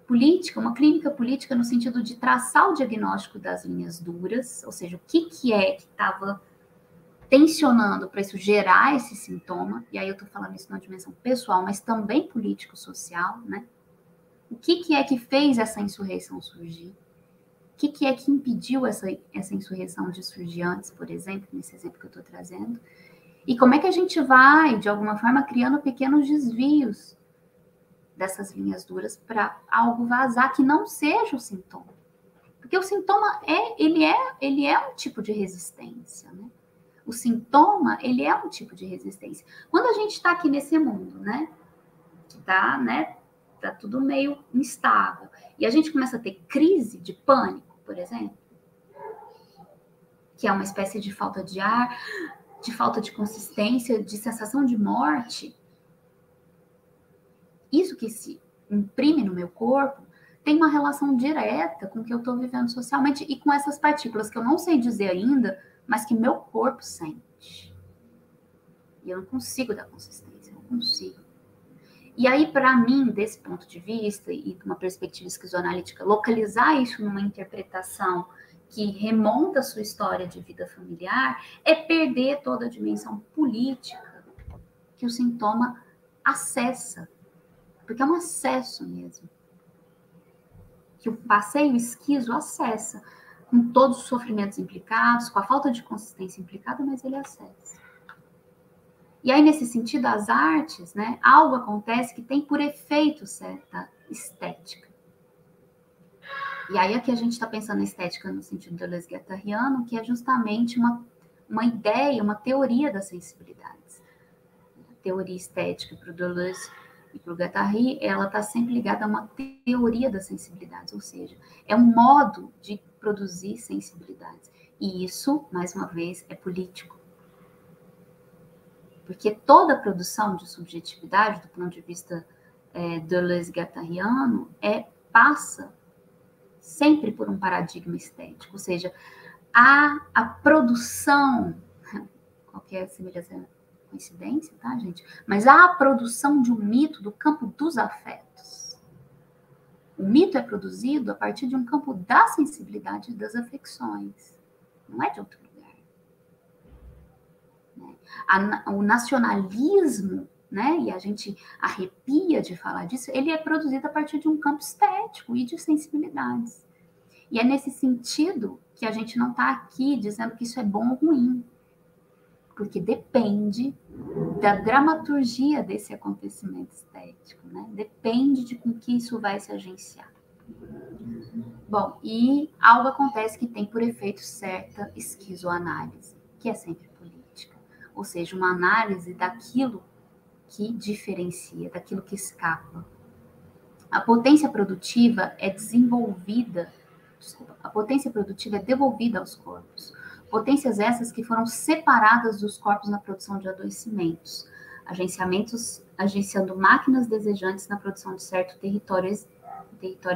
Política, uma clínica política no sentido de traçar o diagnóstico das linhas duras, ou seja, o que é que estava tensionando para isso gerar esse sintoma, e aí eu estou falando isso numa dimensão pessoal, mas também político-social, né? O que é que fez essa insurreição surgir? O que é que impediu essa insurreição de surgir antes, por exemplo, nesse exemplo que eu estou trazendo? E como é que a gente vai, de alguma forma, criando pequenos desvios dessas linhas duras para algo vazar que não seja o sintoma? Porque o sintoma ele é um tipo de resistência, né? O sintoma, ele é um tipo de resistência. Quando a gente está aqui nesse mundo, né, que tá tudo meio instável, e a gente começa a ter crise de pânico, por exemplo, que é uma espécie de falta de ar, de falta de consistência, de sensação de morte, isso que se imprime no meu corpo tem uma relação direta com o que eu estou vivendo socialmente e com essas partículas que eu não sei dizer ainda, mas que meu corpo sente. E eu não consigo dar consistência, não consigo. E aí, para mim, desse ponto de vista e de uma perspectiva esquizoanalítica, localizar isso numa interpretação que remonta a sua história de vida familiar é perder toda a dimensão política que o sintoma acessa. Porque é um acesso mesmo. Que o passeio esquizo acessa, com todos os sofrimentos implicados, com a falta de consistência implicada, mas ele acessa. E aí, nesse sentido, as artes, né, algo acontece que tem por efeito certa estética. E aí aqui a gente está pensando em estética no sentido deleuze-guattariano, que é justamente uma ideia, uma teoria das sensibilidades. A teoria estética para o Deleuze e para o Guattari, ela está sempre ligada a uma teoria das sensibilidades, ou seja, é um modo de produzir sensibilidades. E isso, mais uma vez, é político. Porque toda a produção de subjetividade, do ponto de vista deleuze-guattariano, passa sempre por um paradigma estético, ou seja, a produção, qualquer semelhança, coincidência, tá, gente? Mas há a produção de um mito do campo dos afetos. O mito é produzido a partir de um campo da sensibilidade e das afecções, não é de outro lugar. Né? O nacionalismo, né, e a gente arrepia de falar disso, ele é produzido a partir de um campo estético e de sensibilidades. E é nesse sentido que a gente não está aqui dizendo que isso é bom ou ruim, porque depende da dramaturgia desse acontecimento estético, né? Depende de com que isso vai se agenciar. Bom, e algo acontece que tem por efeito certa esquizoanálise, que é sempre política. Ou seja, uma análise daquilo que diferencia, daquilo que escapa. A potência produtiva é devolvida aos corpos. Potências essas que foram separadas dos corpos na produção de adoecimentos, agenciando máquinas desejantes na produção de certo território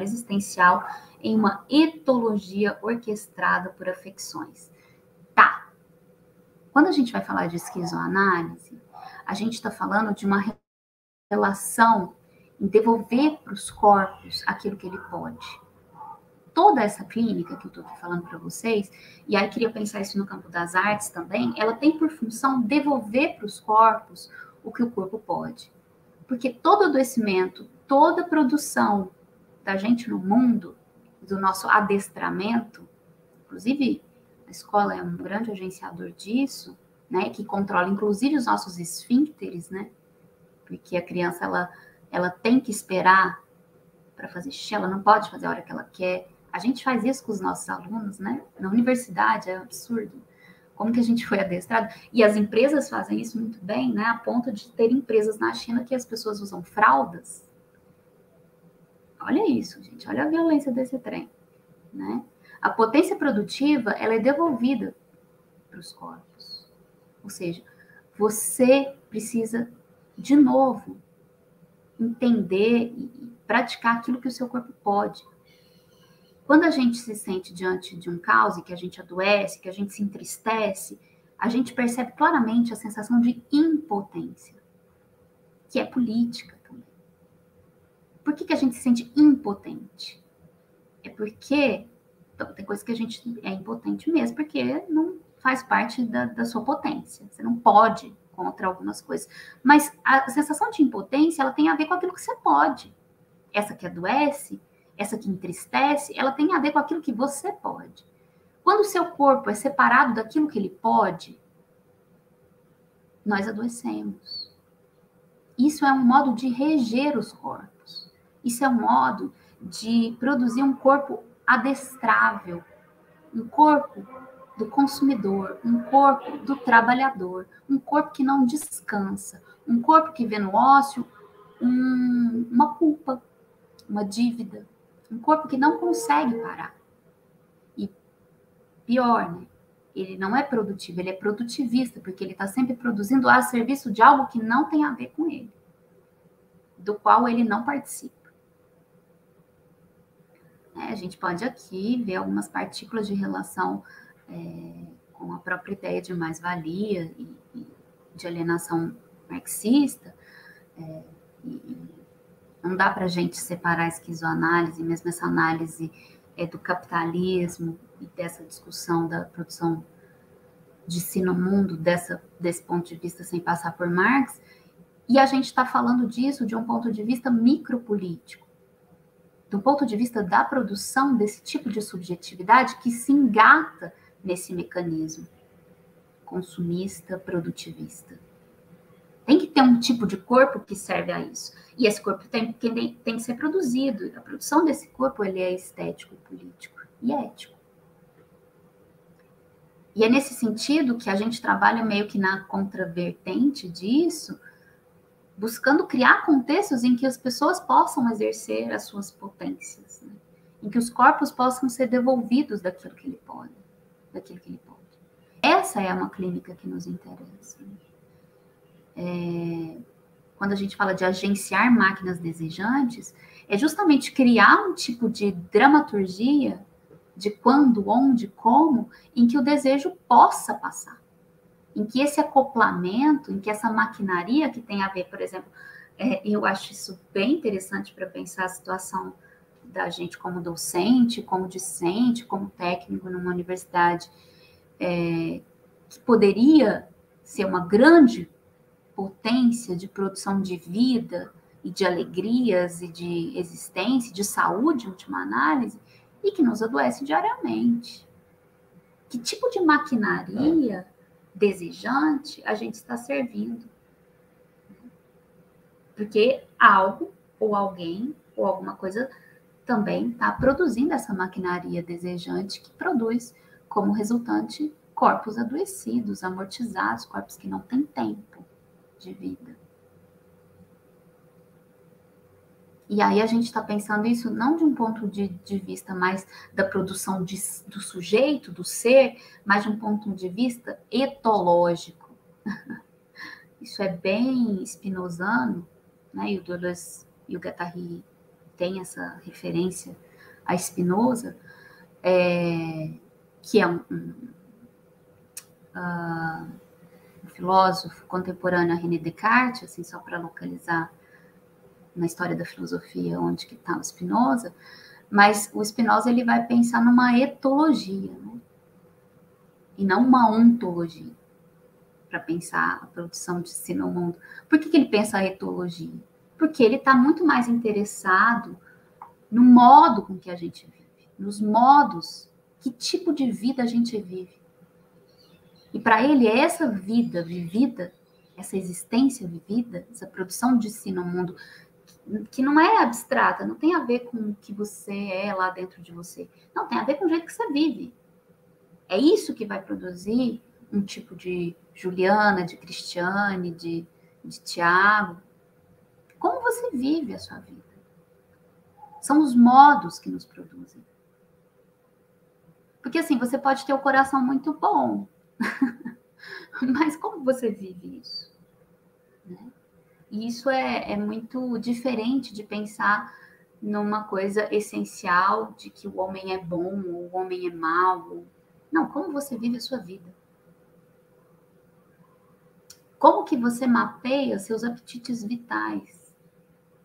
existencial em uma etologia orquestrada por afecções. Tá. Quando a gente vai falar de esquizoanálise, a gente está falando de uma relação em devolver para os corpos aquilo que ele pode. Toda essa clínica que eu estou aqui falando para vocês, e aí queria pensar isso no campo das artes também, ela tem por função devolver para os corpos o que o corpo pode. Porque todo adoecimento, toda produção da gente no mundo, do nosso adestramento, inclusive a escola é um grande agenciador disso, né, que controla inclusive os nossos esfíncteres, né, porque a criança ela tem que esperar para fazer xixi, ela não pode fazer a hora que ela quer. A gente faz isso com os nossos alunos, né? Na universidade é absurdo. Como que a gente foi adestrado? E as empresas fazem isso muito bem, né? A ponto de ter empresas na China que as pessoas usam fraldas. Olha isso, gente. Olha a violência desse trem, né? A potência produtiva, ela é devolvida para os corpos. Ou seja, você precisa, de novo, entender e praticar aquilo que o seu corpo pode. Quando a gente se sente diante de um caos e que a gente adoece, que a gente se entristece, a gente percebe claramente a sensação de impotência, que é política também. Por que a gente se sente impotente? É porque tem coisa que a gente é impotente mesmo, porque não faz parte da sua potência. Você não pode contra algumas coisas. Mas a sensação de impotência, ela tem a ver com aquilo que você pode. Essa que adoece, essa que entristece, ela tem a ver com aquilo que você pode. Quando o seu corpo é separado daquilo que ele pode, nós adoecemos. Isso é um modo de reger os corpos. Isso é um modo de produzir um corpo adestrável, um corpo do consumidor, um corpo do trabalhador, um corpo que não descansa, um corpo que vê no ócio uma culpa, uma dívida, um corpo que não consegue parar. E pior, né? Ele não é produtivo, ele é produtivista, porque ele está sempre produzindo a serviço de algo que não tem a ver com ele, do qual ele não participa. A gente pode aqui ver algumas partículas de relação com a própria ideia de mais-valia e de alienação marxista. E não dá para a gente separar a esquizoanálise, mesmo essa análise do capitalismo e dessa discussão da produção de si no mundo, desse ponto de vista sem passar por Marx, e a gente está falando disso de um ponto de vista micropolítico, do ponto de vista da produção desse tipo de subjetividade que se engata nesse mecanismo consumista, produtivista. Tem que ter um tipo de corpo que serve a isso. E esse corpo tem que ser produzido. A produção desse corpo ele é estético, político e ético. E é nesse sentido que a gente trabalha meio que na contravertente disso, buscando criar contextos em que as pessoas possam exercer as suas potências, né? Em que os corpos possam ser devolvidos daquilo que ele pode. Essa é uma clínica que nos interessa. Quando a gente fala de agenciar máquinas desejantes, é justamente criar um tipo de dramaturgia de quando, onde, como, em que o desejo possa passar. Em que esse acoplamento, em que essa maquinaria que tem a ver, por exemplo, eu acho isso bem interessante para pensar a situação da gente como docente, como discente, como técnico numa universidade, que poderia ser uma grande potência de produção de vida e de alegrias e de existência, de saúde, em última análise, e que nos adoece diariamente. Que tipo de maquinaria desejante a gente está servindo Porque algo, ou alguém, ou alguma coisa também está produzindo essa maquinaria desejante que produz como resultante corpos adoecidos, amortizados, corpos que não têm tempo de vida. E aí a gente está pensando isso não de um ponto de vista mais da produção do sujeito, do ser, mas de um ponto de vista etológico. Isso é bem spinozano, né? E o Deleuze e o Guattari têm essa referência a Spinoza, que é um filósofo contemporâneo a René Descartes, assim, só para localizar na história da filosofia onde que está o Spinoza, mas o Spinoza ele vai pensar numa etologia, né? E não uma ontologia, para pensar a produção de si no mundo. Por que ele pensa a etologia? Porque ele está muito mais interessado no modo com que a gente vive, nos modos, que tipo de vida a gente vive. E para ele, essa vida vivida, essa existência vivida, essa produção de si no mundo, que não é abstrata, não tem a ver com o que você é lá dentro de você. Não, tem a ver com o jeito que você vive. É isso que vai produzir um tipo de Juliana, de Cristiane, de Tiago. Como você vive a sua vida? São os modos que nos produzem. Porque assim, você pode ter o coração muito bom, mas como você vive isso? Né? E isso é muito diferente de pensar numa coisa essencial de que o homem é bom ou o homem é mau. Não, como você vive a sua vida? Como que você mapeia seus apetites vitais?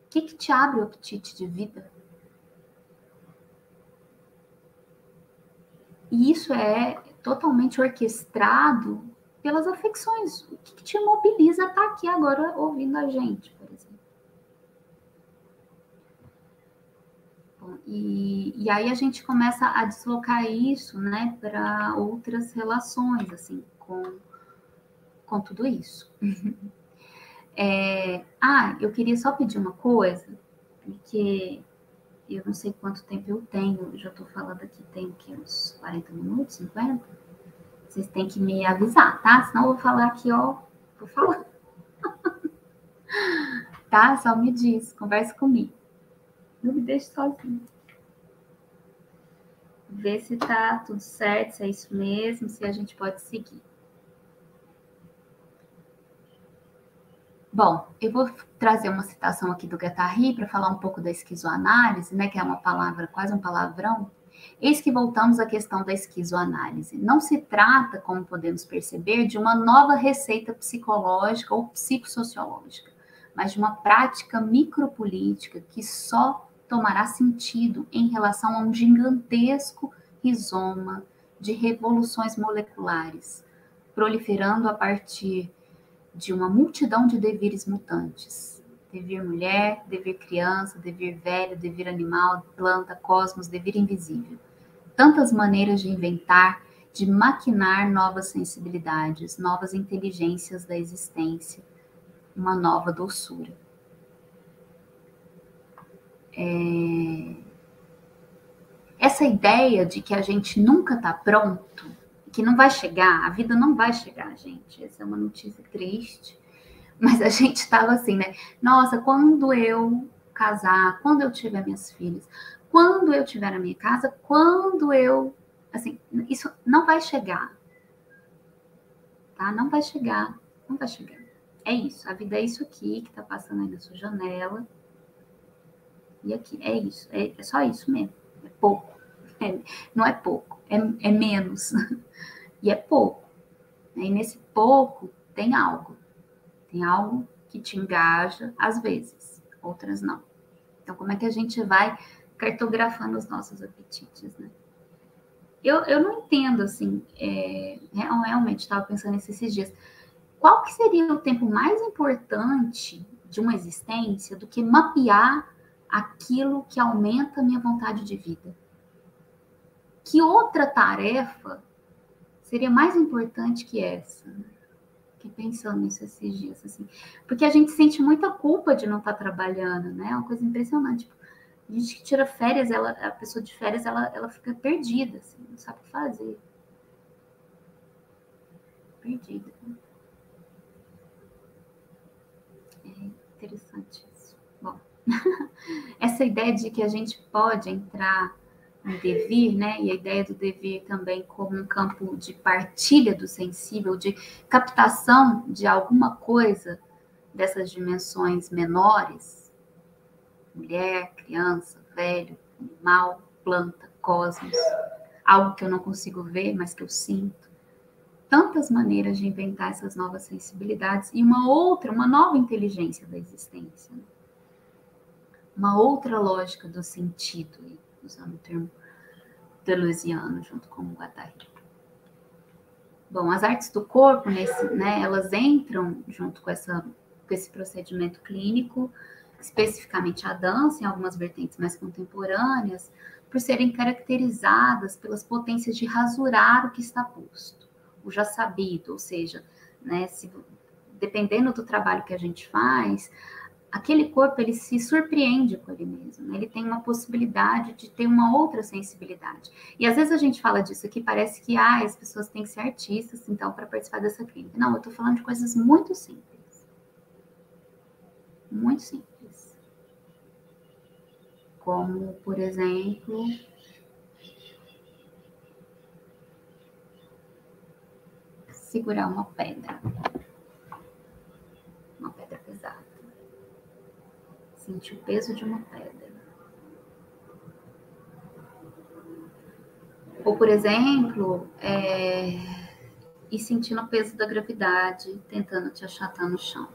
O que te abre o apetite de vida? E isso é totalmente orquestrado pelas afecções. O que te mobiliza a estar aqui agora ouvindo a gente, por exemplo? Bom, e aí a gente começa a deslocar isso, né, para outras relações, assim, com tudo isso. Eu queria só pedir uma coisa, porque eu não sei quanto tempo eu tenho, eu já estou falando aqui, tem que uns 40 minutos, 50? Vocês têm que me avisar, tá? Senão eu vou falar aqui, ó, vou falar. Tá? Só me diz, converse comigo. Não me deixe sozinho. Vê se tá tudo certo, se é isso mesmo, se a gente pode seguir. Bom, eu vou trazer uma citação aqui do Guattari para falar um pouco da esquizoanálise, né, que é uma palavra, quase um palavrão. Eis que voltamos à questão da esquizoanálise. Não se trata, como podemos perceber, de uma nova receita psicológica ou psicossociológica, mas de uma prática micropolítica que só tomará sentido em relação a um gigantesco rizoma de revoluções moleculares, proliferando a partir de uma multidão de devires mutantes. Devir mulher, devir criança, devir velho, devir animal, planta, cosmos, devir invisível. Tantas maneiras de inventar, de maquinar novas sensibilidades, novas inteligências da existência, uma nova doçura. Essa ideia de que a gente nunca está pronto, que não vai chegar, a vida não vai chegar, gente. Essa é uma notícia triste. Mas a gente estava assim, né? Nossa, quando eu casar, quando eu tiver minhas filhas, quando eu tiver a minha casa, quando eu... Assim, isso não vai chegar. Tá? Não vai chegar. Não vai chegar. É isso. A vida é isso aqui que tá passando aí na sua janela. E aqui. É isso. É só isso mesmo. É pouco. Não é pouco. É menos. E é pouco. E nesse pouco tem algo. Tem algo que te engaja, às vezes, outras não. Então, como é que a gente vai cartografando os nossos apetites, né? Eu não entendo, assim, realmente estava pensando nisso esses dias. Qual que seria o tempo mais importante de uma existência do que mapear aquilo que aumenta a minha vontade de vida? Que outra tarefa seria mais importante que essa? Fiquei pensando nisso esses dias, assim. Porque a gente sente muita culpa de não estar trabalhando, né? É uma coisa impressionante. Tipo, a gente que tira férias, a pessoa de férias, ela fica perdida, assim, não sabe o que fazer. Perdida. É interessante isso. Bom, essa ideia de que a gente pode entrar no devir, né? E a ideia do devir também como um campo de partilha do sensível, de captação de alguma coisa dessas dimensões menores, mulher, criança, velho, animal, planta, cosmos, algo que eu não consigo ver, mas que eu sinto. Tantas maneiras de inventar essas novas sensibilidades e uma nova inteligência da existência. Né? Uma outra lógica do sentido, usando o termo deleuziano junto com o Guattari. Bom, as artes do corpo, né, elas entram junto com esse procedimento clínico, especificamente a dança, em algumas vertentes mais contemporâneas, por serem caracterizadas pelas potências de rasurar o que está posto, o já sabido, ou seja, né, dependendo do trabalho que a gente faz, aquele corpo, ele se surpreende com ele mesmo, né? Ele tem uma possibilidade de ter uma outra sensibilidade. E às vezes a gente fala disso aqui, parece que as pessoas têm que ser artistas, então, para participar dessa clínica. Não, eu estou falando de coisas muito simples. Muito simples. Como, por exemplo, segurar uma pedra. Uma pedra pesada. Sentir o peso de uma pedra. Ou, por exemplo, ir sentindo o peso da gravidade, tentando te achatar no chão.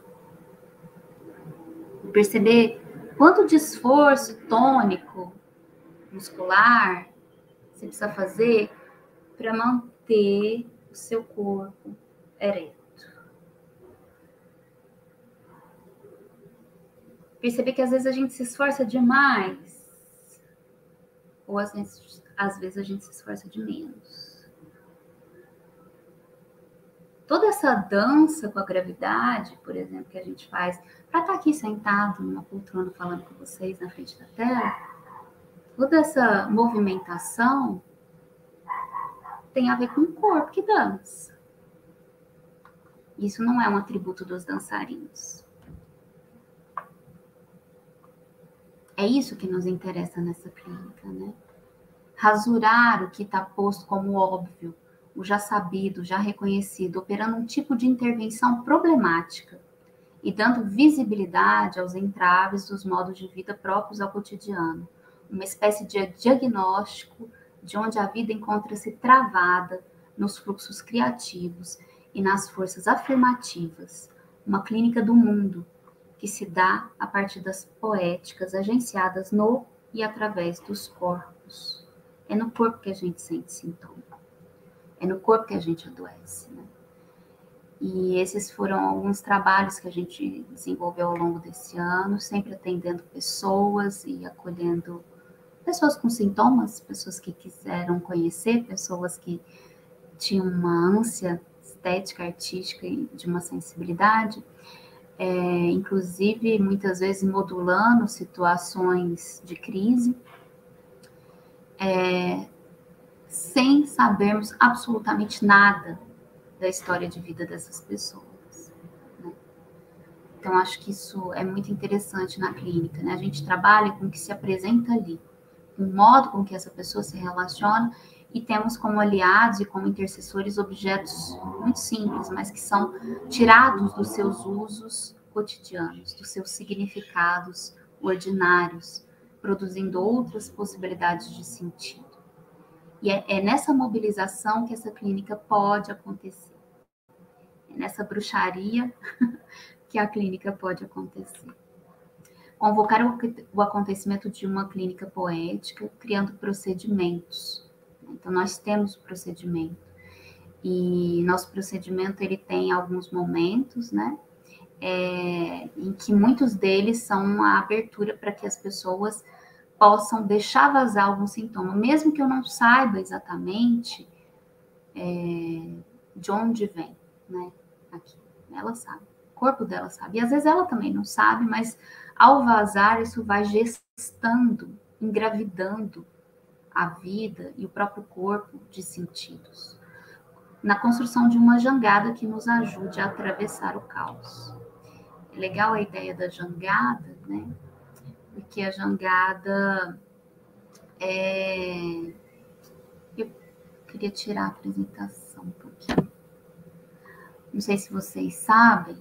E perceber quanto de esforço tônico, muscular, você precisa fazer para manter o seu corpo ereto. Perceber que às vezes a gente se esforça demais, ou às vezes a gente se esforça de menos. Toda essa dança com a gravidade, por exemplo, que a gente faz para estar aqui sentado numa poltrona falando com vocês na frente da tela, toda essa movimentação tem a ver com o corpo que dança. Isso não é um atributo dos dançarinos. É isso que nos interessa nessa clínica, né? Rasurar o que está posto como óbvio, o já sabido, já reconhecido, operando um tipo de intervenção problemática e dando visibilidade aos entraves dos modos de vida próprios ao cotidiano. Uma espécie de diagnóstico de onde a vida encontra-se travada nos fluxos criativos e nas forças afirmativas. Uma clínica do mundo que se dá a partir das poéticas agenciadas no e através dos corpos. É no corpo que a gente sente sintoma. É no corpo que a gente adoece, né? E esses foram alguns trabalhos que a gente desenvolveu ao longo desse ano, sempre atendendo pessoas e acolhendo pessoas com sintomas, pessoas que quiseram conhecer, pessoas que tinham uma ânsia estética, artística e de uma sensibilidade, inclusive muitas vezes modulando situações de crise, sem sabermos absolutamente nada da história de vida dessas pessoas. Né? Então, acho que isso é muito interessante na clínica, né? A gente trabalha com o que se apresenta ali, com o modo com que essa pessoa se relaciona, e temos como aliados e como intercessores objetos muito simples, mas que são tirados dos seus usos cotidianos, dos seus significados ordinários, produzindo outras possibilidades de sentido. E é nessa mobilização que essa clínica pode acontecer. É nessa bruxaria que a clínica pode acontecer. Convocar o acontecimento de uma clínica poética, criando procedimentos. Então, nós temos o procedimento. E nosso procedimento, ele tem alguns momentos, né? Em que muitos deles são a abertura para que as pessoas possam deixar vazar algum sintoma, mesmo que eu não saiba exatamente de onde vem, né? Aqui. Ela sabe, o corpo dela sabe. E às vezes ela também não sabe, mas ao vazar, isso vai gestando, engravidando a vida e o próprio corpo de sentidos, na construção de uma jangada que nos ajude a atravessar o caos. É legal a ideia da jangada, né? Porque a jangada Eu queria tirar a apresentação um pouquinho. Não sei se vocês sabem,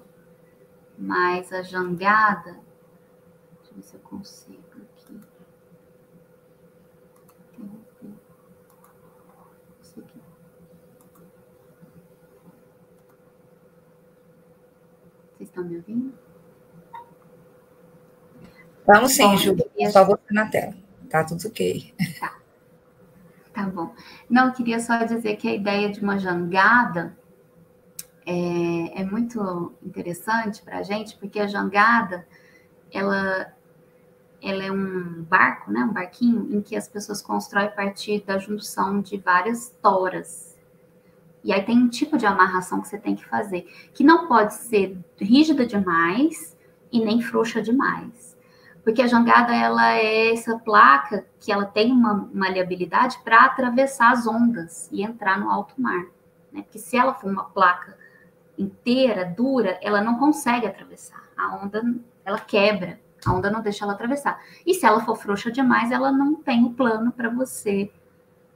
mas a jangada... Deixa eu ver se eu consigo aqui. Isso aqui. Vocês estão me ouvindo? Vamos sim, Ju. Só você na tela. Tá tudo ok. Tá bom. Não, eu queria só dizer que a ideia de uma jangada é muito interessante para a gente, porque a jangada, ela é um barco, né, um barquinho, em que as pessoas constroem a partir da junção de várias toras. E aí tem um tipo de amarração que você tem que fazer, que não pode ser rígida demais e nem frouxa demais. Porque a jangada, ela é essa placa que ela tem uma maleabilidade para atravessar as ondas e entrar no alto mar, né? Porque se ela for uma placa inteira, dura, ela não consegue atravessar. A onda, ela quebra, a onda não deixa ela atravessar. E se ela for frouxa demais, ela não tem o plano para você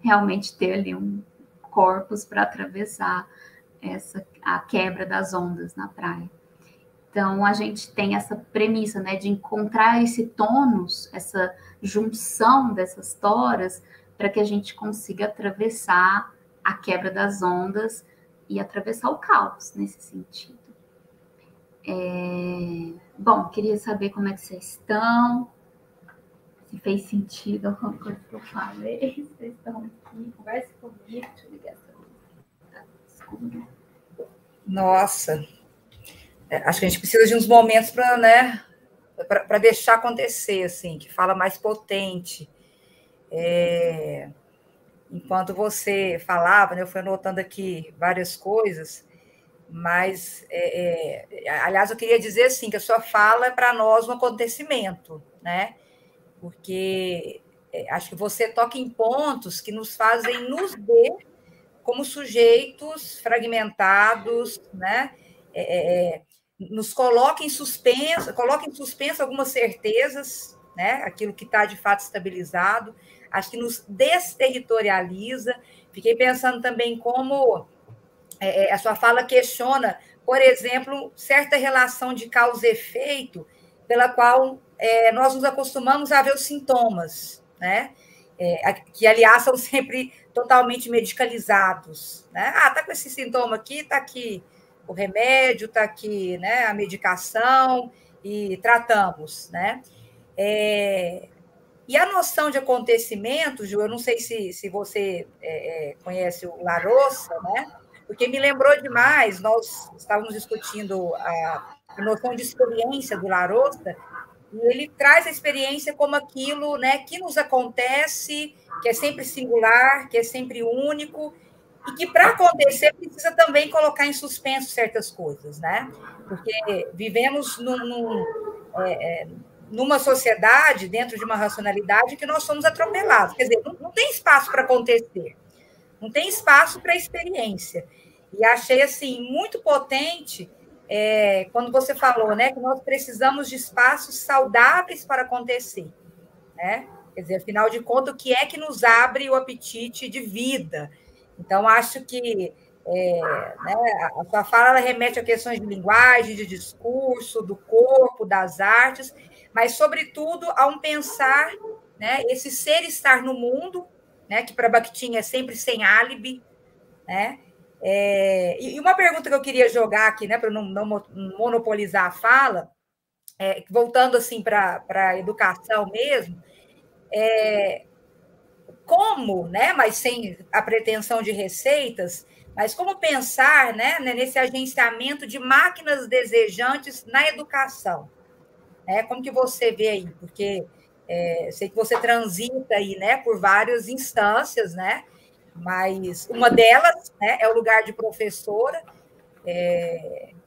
realmente ter ali um corpus para atravessar a quebra das ondas na praia. Então, a gente tem essa premissa, né, de encontrar esse tônus, essa junção dessas toras, para que a gente consiga atravessar a quebra das ondas e atravessar o caos nesse sentido. Bom, queria saber como é que vocês estão, se fez sentido alguma coisa que eu falei, vocês estão aqui, converse comigo, deixa eu ligar essa luz, tá escuro. Nossa, acho que a gente precisa de uns momentos para, né, para deixar acontecer, assim, que fala mais potente. Enquanto você falava, né, eu fui anotando aqui várias coisas, mas, aliás, eu queria dizer, assim, que a sua fala é para nós um acontecimento, né? Porque acho que você toca em pontos que nos fazem nos ver como sujeitos fragmentados, né? Nos coloca em suspenso algumas certezas, né? Aquilo que está de fato estabilizado, acho que nos desterritorializa. Fiquei pensando também como a sua fala questiona, por exemplo, certa relação de causa e efeito pela qual nós nos acostumamos a ver os sintomas, né? Que, aliás, são sempre totalmente medicalizados, né? Tá com esse sintoma aqui, tá aqui o remédio, tá aqui, né, a medicação, e tratamos, né? E a noção de acontecimento, Ju, eu não sei se você conhece o Larossa, né? Porque me lembrou demais, nós estávamos discutindo a noção de experiência do Larossa, e ele traz a experiência como aquilo, né, que nos acontece, que é sempre singular, que é sempre único, e que, para acontecer, precisa também colocar em suspenso certas coisas, né? Porque vivemos numa sociedade, dentro de uma racionalidade, que nós somos atropelados. Quer dizer, não tem espaço para acontecer, não tem espaço para experiência. E achei, assim, muito potente quando você falou, né, que nós precisamos de espaços saudáveis para acontecer, né? Quer dizer, afinal de contas, o que é que nos abre o apetite de vida? Então, acho que né, a sua fala ela remete a questões de linguagem, de discurso, do corpo, das artes, mas, sobretudo, a um pensar, né, esse ser estar no mundo, né, que para Bakhtin é sempre sem álibi, né? E uma pergunta que eu queria jogar aqui, né, para não monopolizar a fala, voltando assim para a educação mesmo, como, né, mas sem a pretensão de receitas, mas como pensar, né, nesse agenciamento de máquinas desejantes na educação? Como que você vê aí? Porque sei que você transita aí, né, por várias instâncias, né, mas uma delas, né, é o lugar de professora.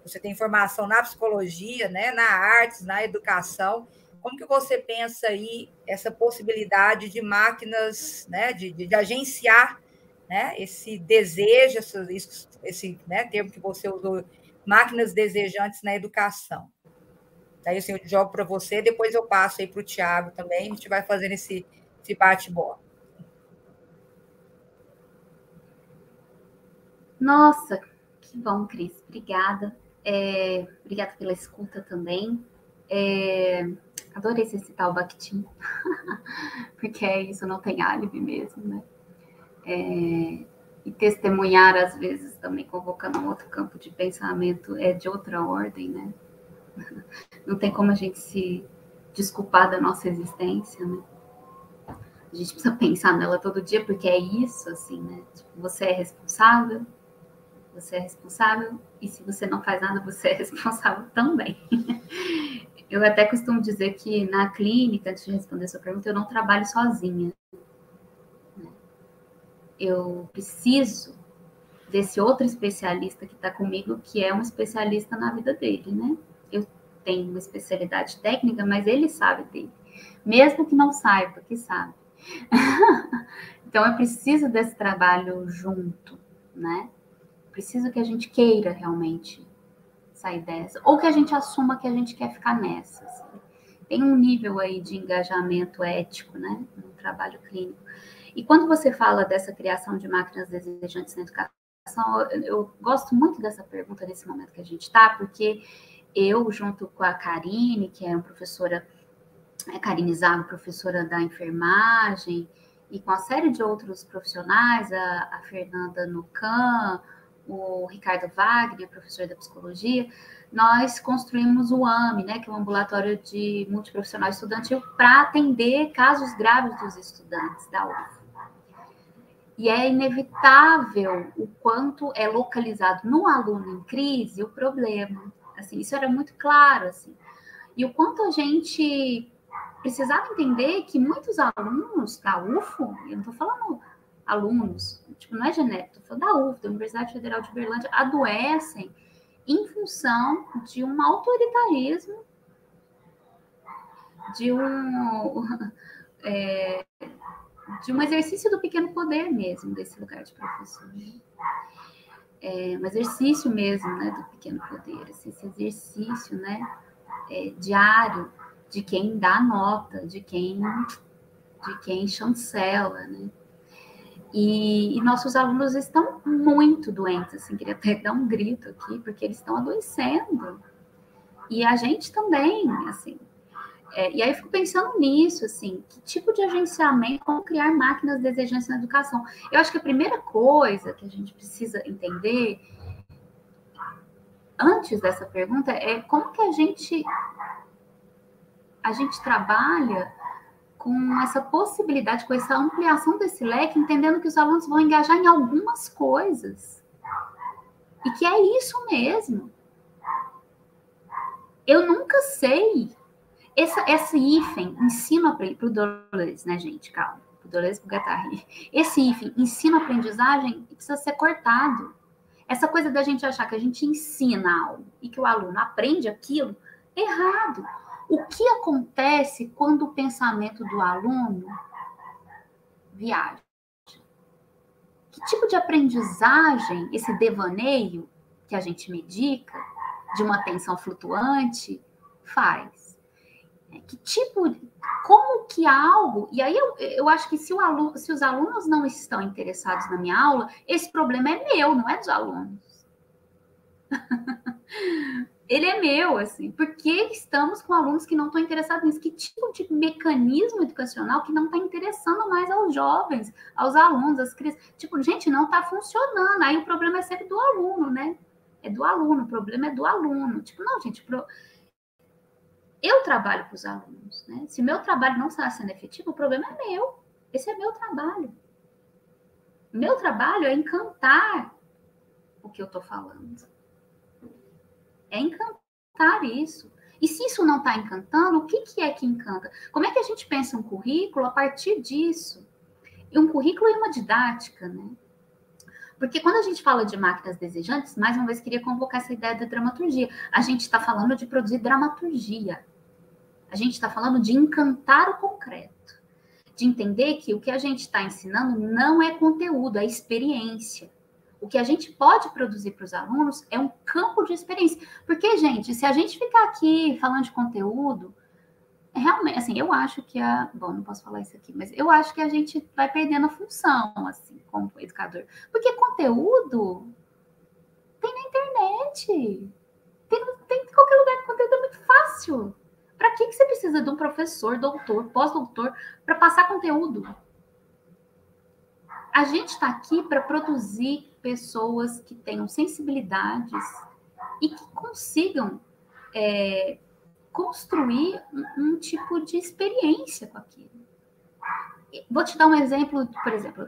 você tem formação na psicologia, né, na artes, na educação. Como que você pensa aí essa possibilidade de máquinas, né, de agenciar, né, esse desejo, esse né, termo que você usou, máquinas desejantes na educação? Aí assim, eu jogo para você, depois eu passo aí para o Tiago também, a gente vai fazendo esse bate-bola. Nossa, que bom, Cris. Obrigada. Obrigada pela escuta também. Adorei você citar o Bakhtin, porque é isso, não tem álibi mesmo, né? E testemunhar, às vezes, também convocando um outro campo de pensamento é de outra ordem, né? Não tem como a gente se desculpar da nossa existência, né? A gente precisa pensar nela todo dia, porque é isso, assim, né? Tipo, você é responsável, e se você não faz nada, você é responsável também. Eu até costumo dizer que na clínica, antes de responder a sua pergunta, eu não trabalho sozinha. Eu preciso desse outro especialista que está comigo, que é um especialista na vida dele, né? Eu tenho uma especialidade técnica, mas ele sabe dele. Mesmo que não saiba, que sabe. Então, eu preciso desse trabalho junto, né? Preciso que a gente queira realmente sair dessa, ou que a gente assuma que a gente quer ficar nessa. Assim. Tem um nível aí de engajamento ético, né, no trabalho clínico. E quando você fala dessa criação de máquinas desejantes na educação, eu gosto muito dessa pergunta nesse momento que a gente está, porque eu, junto com a Karine, que é uma professora, Karine Zago, professora da enfermagem, e com a série de outros profissionais, a Fernanda Nucan, o Ricardo Wagner, professor da psicologia, nós construímos o AME, né, que é o Ambulatório de Multiprofissional Estudantil, para atender casos graves dos estudantes da UF. E é inevitável o quanto é localizado no aluno em crise o problema. Assim, isso era muito claro. Assim. E o quanto a gente precisava entender que muitos alunos da UFO, eu não estou falando alunos, tipo, não é genérico, estou falando da UF, da Universidade Federal de Uberlândia, adoecem em função de um autoritarismo, de um exercício do pequeno poder mesmo, desse lugar de professor. Um exercício mesmo, né, do pequeno poder, esse exercício, né, diário de quem dá nota, de quem chancela, né? E nossos alunos estão muito doentes, assim, queria até dar um grito aqui, porque eles estão adoecendo. E a gente também, assim. E aí eu fico pensando nisso, assim, que tipo de agenciamento, como criar máquinas desejantes na educação? Eu acho que a primeira coisa que a gente precisa entender, antes dessa pergunta, é como que a gente trabalha com essa possibilidade, com essa ampliação desse leque, entendendo que os alunos vão engajar em algumas coisas. E que é isso mesmo. Eu nunca sei. Esse hífen, ensino para o Dolores, né, gente? Calma. Para o Dolores e para o Guattari. Esse hífen, ensino-aprendizagem, precisa ser cortado. Essa coisa da gente achar que a gente ensina algo e que o aluno aprende aquilo, errado. O que acontece quando o pensamento do aluno viaja? Que tipo de aprendizagem, esse devaneio que a gente medica, de uma atenção flutuante, faz? Que tipo, como que algo... E aí eu acho que se os alunos não estão interessados na minha aula, esse problema é meu, não é dos alunos. Ele é meu, assim. Por que estamos com alunos que não estão interessados nisso? Que tipo de mecanismo educacional que não está interessando mais aos jovens, aos alunos, às crianças? Tipo, gente, não está funcionando. Aí o problema é sempre do aluno, né? É do aluno, o problema é do aluno. Tipo, não, gente, eu trabalho para os alunos, né? Se meu trabalho não está sendo efetivo, o problema é meu. Esse é meu trabalho. O meu trabalho é encantar o que eu estou falando. É encantar isso. E se isso não está encantando, o que é que encanta? Como é que a gente pensa um currículo a partir disso? E um currículo e uma didática, né? Porque quando a gente fala de máquinas desejantes, mais uma vez queria convocar essa ideia da dramaturgia. A gente está falando de produzir dramaturgia. A gente está falando de encantar o concreto. De entender que o que a gente está ensinando não é conteúdo, é experiência. O que a gente pode produzir para os alunos é um campo de experiência. Porque, gente, se a gente ficar aqui falando de conteúdo, realmente, assim, eu acho que bom, não posso falar isso aqui, mas eu acho que a gente vai perdendo a função, assim, como educador. Porque conteúdo tem na internet. Tem em qualquer lugar, conteúdo é muito fácil. Para que você precisa de um professor, doutor, pós-doutor, para passar conteúdo? A gente está aqui para produzir pessoas que tenham sensibilidades e que consigam construir um tipo de experiência com aquilo. Vou te dar um exemplo, por exemplo,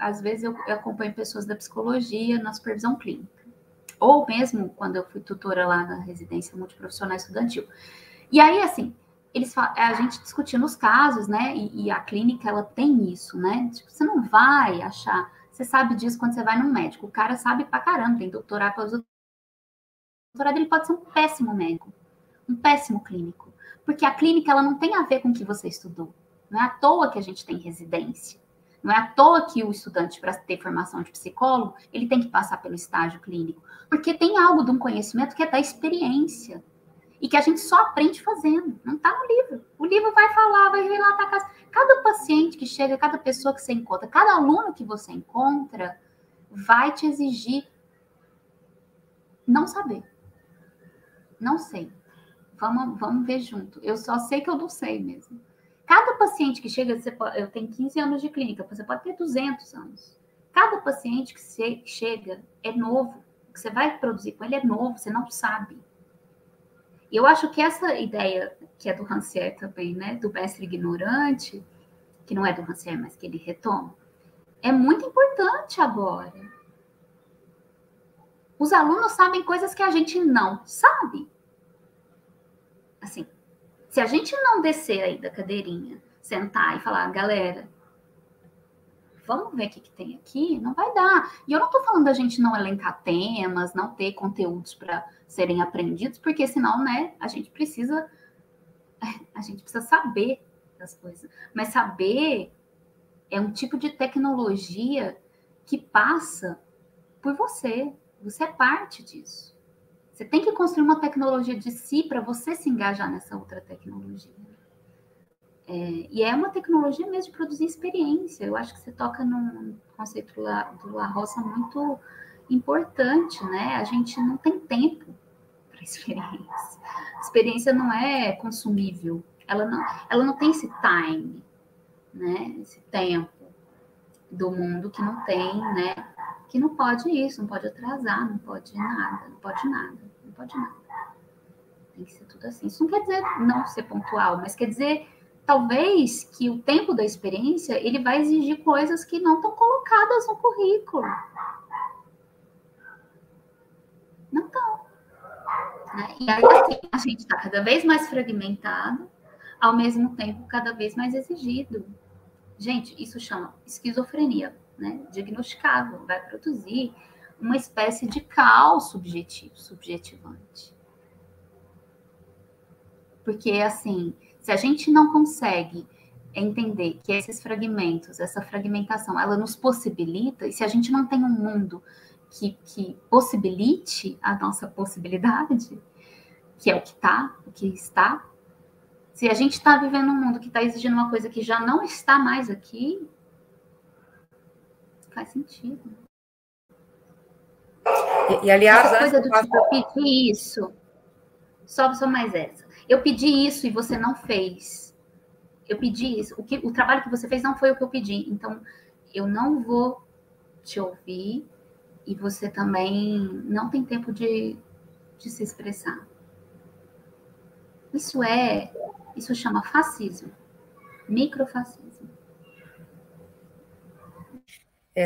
às vezes eu acompanho pessoas da psicologia na supervisão clínica, ou mesmo quando eu fui tutora lá na residência multiprofissional estudantil. E aí, assim, a gente discutindo os casos, né? E a clínica, ela tem isso, né? Tipo, você não vai achar... Você sabe disso quando você vai num médico. O cara sabe pra caramba, tem doutorado, doutorado, ele pode ser um péssimo médico, um péssimo clínico. Porque a clínica, ela não tem a ver com o que você estudou. Não é à toa que a gente tem residência. Não é à toa que o estudante, para ter formação de psicólogo, ele tem que passar pelo estágio clínico. Porque tem algo de um conhecimento que é da experiência. E que a gente só aprende fazendo. Não está no livro. O livro vai falar, vai relatar caso. Cada paciente que chega, cada pessoa que você encontra, cada aluno que você encontra, vai te exigir não saber. Não sei. Vamos ver junto. Eu só sei que eu não sei mesmo. Cada paciente que chega, eu tenho 15 anos de clínica, você pode ter 200 anos. Cada paciente que chega é novo. O que você vai produzir com ele é novo, você não sabe. Eu acho que essa ideia, que é do Rancière também, né, do mestre ignorante, que não é do Rancière, mas que ele retoma, é muito importante agora. Os alunos sabem coisas que a gente não sabe. Assim, se a gente não descer aí da cadeirinha, sentar e falar, galera, vamos ver o que tem aqui, não vai dar. E eu não estou falando da gente não elencar temas, não ter conteúdos para serem aprendidos, porque senão, né, a gente precisa saber das coisas. Mas saber é um tipo de tecnologia que passa por você. Você é parte disso. Você tem que construir uma tecnologia de si para você se engajar nessa outra tecnologia. E é uma tecnologia mesmo de produzir experiência. Eu acho que você toca num conceito do La Roça muito importante, né? A gente não tem tempo para experiência. A experiência não é consumível. Ela não tem esse time, né? Esse tempo do mundo que não tem, né? Que não pode isso, não pode atrasar, não pode nada. Tem que ser tudo assim. Isso não quer dizer não ser pontual, mas quer dizer, talvez, que o tempo da experiência, ele vai exigir coisas que não estão colocadas no currículo. Não estão. Né? E aí, assim, a gente está cada vez mais fragmentado, ao mesmo tempo, cada vez mais exigido. Gente, isso chama esquizofrenia, né? Diagnosticável, vai produzir uma espécie de caos subjetivante. Porque, assim, se a gente não consegue entender que esses fragmentos, essa fragmentação, ela nos possibilita, e se a gente não tem um mundo que possibilite a nossa possibilidade, que é o que está, se a gente está vivendo um mundo que está exigindo uma coisa que já não está mais aqui, faz sentido. E aliás, essa coisa do tipo, eu pedi isso, só mais essa. Eu pedi isso e você não fez. Eu pedi isso. O trabalho que você fez não foi o que eu pedi. Então, eu não vou te ouvir e você também não tem tempo de se expressar. Isso chama fascismo. Microfascismo.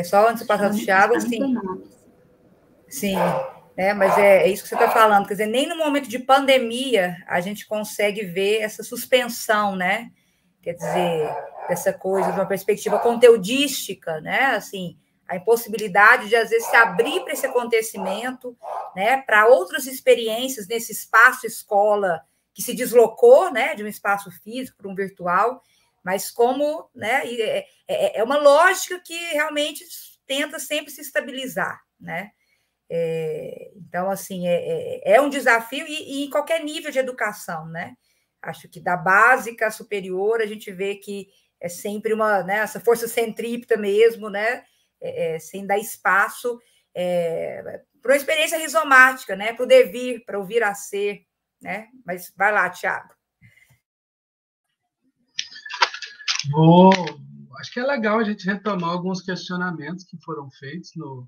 Só antes de passar do Thiago, assim... Sim, mas é isso que você está falando. Quer dizer, nem no momento de pandemia a gente consegue ver essa suspensão, né? Quer dizer, essa coisa de uma perspectiva conteudística, né? Assim, a impossibilidade de, às vezes, se abrir para esse acontecimento, né, para outras experiências nesse espaço escola que se deslocou, né, de um espaço físico para um virtual, mas como, né, é uma lógica que realmente tenta sempre se estabilizar, né? Então, assim, é um desafio e em qualquer nível de educação, né? Acho que da básica à superior a gente vê que é sempre uma, né, essa força centrípeta mesmo, né? Sem dar espaço para uma experiência rizomática, né? Para o devir, para o vir a ser, né? Mas vai lá, Tiago. Acho que é legal a gente retomar alguns questionamentos que foram feitos no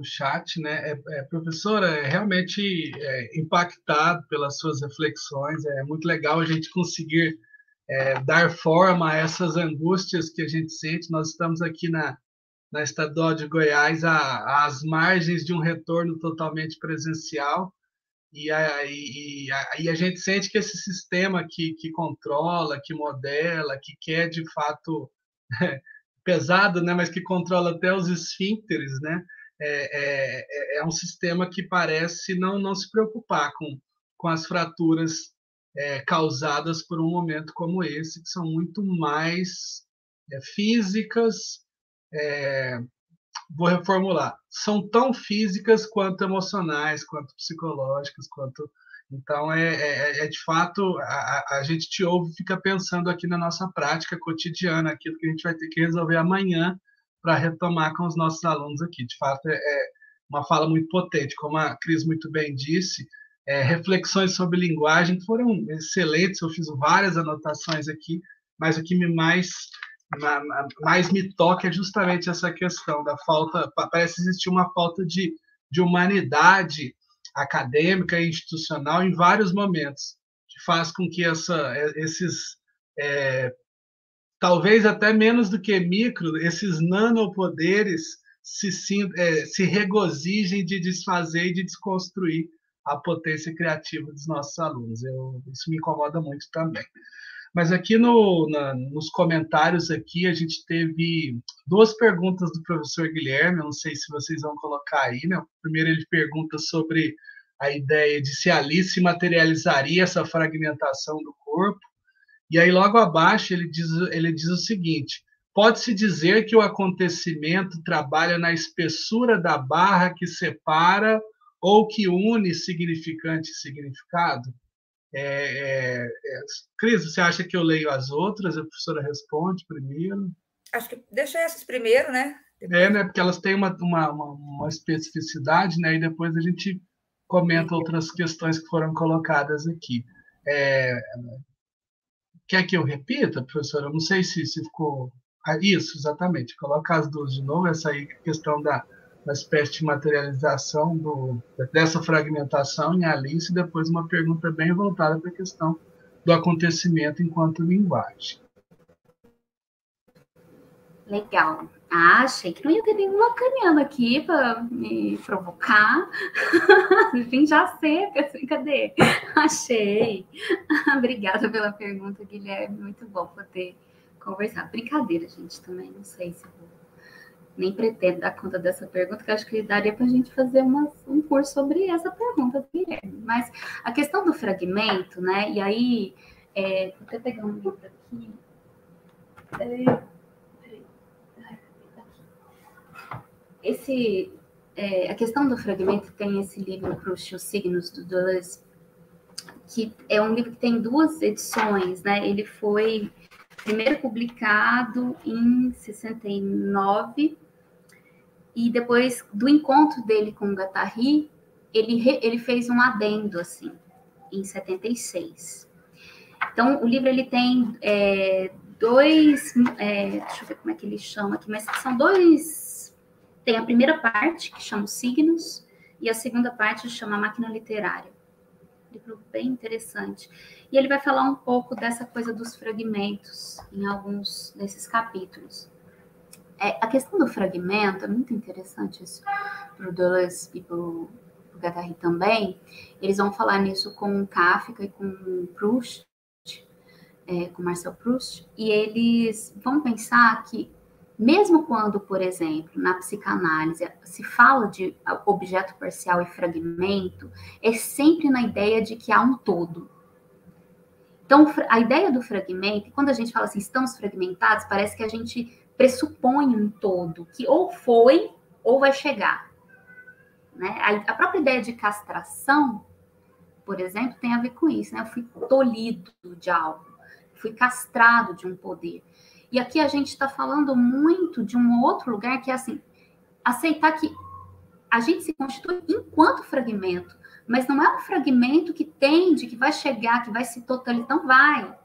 chat, né? Professora, realmente impactado pelas suas reflexões. É muito legal a gente conseguir dar forma a essas angústias que a gente sente. Nós estamos aqui na Estadual de Goiás, às margens de um retorno totalmente presencial, e a gente sente que esse sistema que controla, que modela, que quer de fato pesado, né, mas que controla até os esfíncteres, né, é um sistema que parece não se preocupar com as fraturas causadas por um momento como esse, que são muito mais físicas. Vou reformular, são tão físicas quanto emocionais, quanto psicológicas, quanto... Então, de fato, a gente te ouve e fica pensando aqui na nossa prática cotidiana, aquilo que a gente vai ter que resolver amanhã para retomar com os nossos alunos aqui. De fato, é uma fala muito potente, como a Cris muito bem disse, reflexões sobre linguagem foram excelentes, eu fiz várias anotações aqui, mas o que mais me toca é justamente essa questão da falta, parece existir uma falta de humanidade acadêmica e institucional em vários momentos, que faz com que esses, talvez até menos do que micro, esses nanopoderes se regozijem de desfazer e de desconstruir a potência criativa dos nossos alunos. Isso me incomoda muito também. Mas aqui nos comentários aqui a gente teve duas perguntas do professor Guilherme, eu não sei se vocês vão colocar aí, né? Primeiro ele pergunta sobre a ideia de se ali se materializaria essa fragmentação do corpo, e aí logo abaixo ele diz o seguinte: pode-se dizer que o acontecimento trabalha na espessura da barra que separa ou que une significante e significado? Cris, você acha que eu leio as outras? A professora responde primeiro. Acho que deixa essas primeiro, né? Né? Porque elas têm uma especificidade, né? E depois a gente comenta outras questões que foram colocadas aqui. Quer que eu repita, professora? Eu não sei se ficou... isso, exatamente. Coloca as duas de novo. Essa aí, questão da espécie de materialização dessa fragmentação em Alice, e depois uma pergunta bem voltada para a questão do acontecimento enquanto linguagem. Legal. Achei que não ia ter nenhum lacaniano aqui para me provocar. Enfim, já sei, assim, cadê? Achei. Obrigada pela pergunta, Guilherme. Muito bom poder conversar. Brincadeira, gente, também. Não sei se vou... Nem pretendo dar conta dessa pergunta, que acho que daria para a gente fazer um curso sobre essa pergunta, Guilherme. Mas a questão do fragmento, né? E aí, vou até pegar um livro aqui. A questão do fragmento tem esse livro Proust, Os Signos, do Deleuze, que é um livro que tem duas edições, né? Ele foi primeiro publicado em 69, e depois do encontro dele com o Guattari, ele fez um adendo, assim, em 76. Então, o livro ele tem dois... deixa eu ver como é que ele chama aqui, mas são dois... Tem a primeira parte, que chama Os Signos, e a segunda parte chama A Máquina Literária. Livro bem interessante. E ele vai falar um pouco dessa coisa dos fragmentos em alguns desses capítulos. A questão do fragmento é muito interessante isso para o Deleuze e para o Guattari também. Eles vão falar nisso com Kafka e com Proust, com Marcel Proust, e eles vão pensar que Mesmo quando, por exemplo, na psicanálise se fala de objeto parcial e fragmento, é sempre na ideia de que há um todo. Então, a ideia do fragmento, quando a gente fala assim, estamos fragmentados, parece que a gente pressupõe um todo, que ou foi ou vai chegar. Né? A própria ideia de castração, por exemplo, tem a ver com isso. Né? Eu fui tolhido de algo, fui castrado de um poder. E aqui a gente está falando muito de um outro lugar que é assim, aceitar que a gente se constitui enquanto fragmento, mas não é um fragmento que tende, que vai chegar, que vai se totalizar, não vai.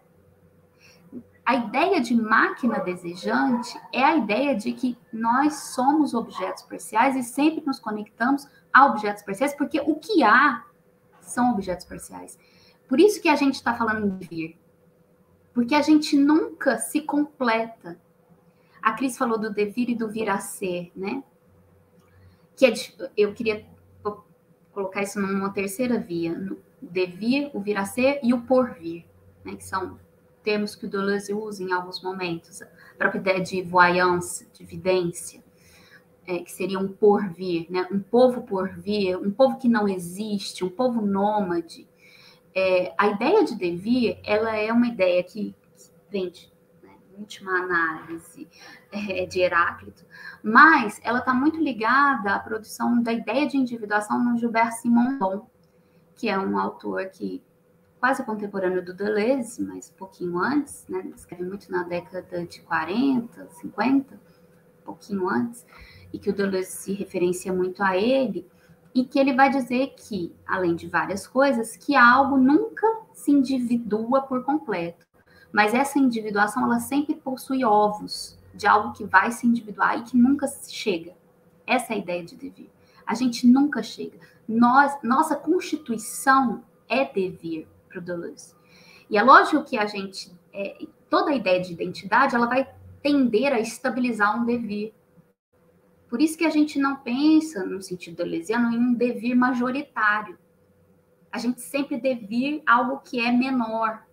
A ideia de máquina desejante é a ideia de que nós somos objetos parciais e sempre nos conectamos a objetos parciais, porque o que há são objetos parciais. Por isso que a gente está falando em vir. Porque a gente nunca se completa. A Cris falou do devir e do vir a ser, né? Que eu queria colocar isso numa terceira via. O devir, o vir a ser e o porvir, né? Que são termos que o Deleuze usa em alguns momentos. A própria ideia de voyance, de vidência, que seria um porvir, né? Um povo porvir, um povo que não existe, um povo nômade. A ideia de devir, ela é uma ideia que vem de, né, última análise de Heráclito, mas ela está muito ligada à produção da ideia de individuação no Gilbert Simondon, que é um autor que quase contemporâneo do Deleuze, mas um pouquinho antes, né, escreve muito na década de 40, 50, um pouquinho antes, e que o Deleuze se referencia muito a ele, e que ele vai dizer que, além de várias coisas, que algo nunca se individua por completo. Mas essa individuação, ela sempre possui ovos de algo que vai se individuar e que nunca chega. Essa é a ideia de devir. A gente nunca chega. Nossa constituição é devir para o Deleuze. E é lógico que a gente, toda a ideia de identidade, ela vai tender a estabilizar um devir. Por isso que a gente não pensa, no sentido deleuziano, em um devir majoritário. A gente sempre devir algo que é menor.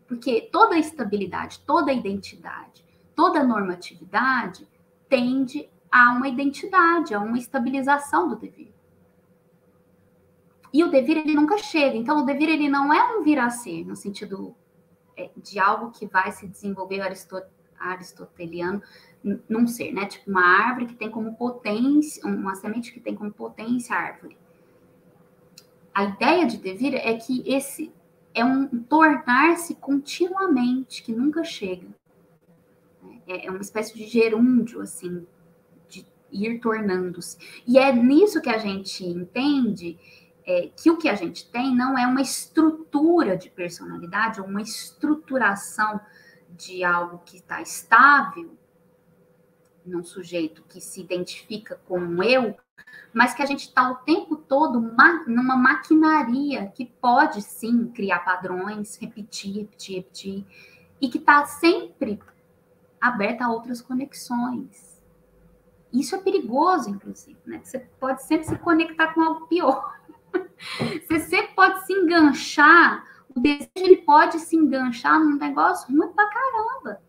Porque toda estabilidade, toda identidade, toda normatividade tende a uma identidade, a uma estabilização do devir. E o devir, ele nunca chega. Então, o devir, ele não é um vir a ser, no sentido de algo que vai se desenvolver aristoteliano num ser, né? Tipo uma árvore que tem como potência, uma semente que tem como potência a árvore. A ideia de devir é que esse é um tornar-se continuamente, que nunca chega. É uma espécie de gerúndio, assim, de ir tornando-se. E é nisso que a gente entende que o que a gente tem não é uma estrutura de personalidade, ou uma estruturação de algo que está estável, num sujeito que se identifica com um eu, mas que a gente está o tempo todo numa maquinaria que pode, sim, criar padrões, repetir, e que está sempre aberta a outras conexões. Isso é perigoso, inclusive, né? Você pode sempre se conectar com algo pior. Você sempre pode se enganchar, o desejo ele pode se enganchar num negócio ruim pra caramba.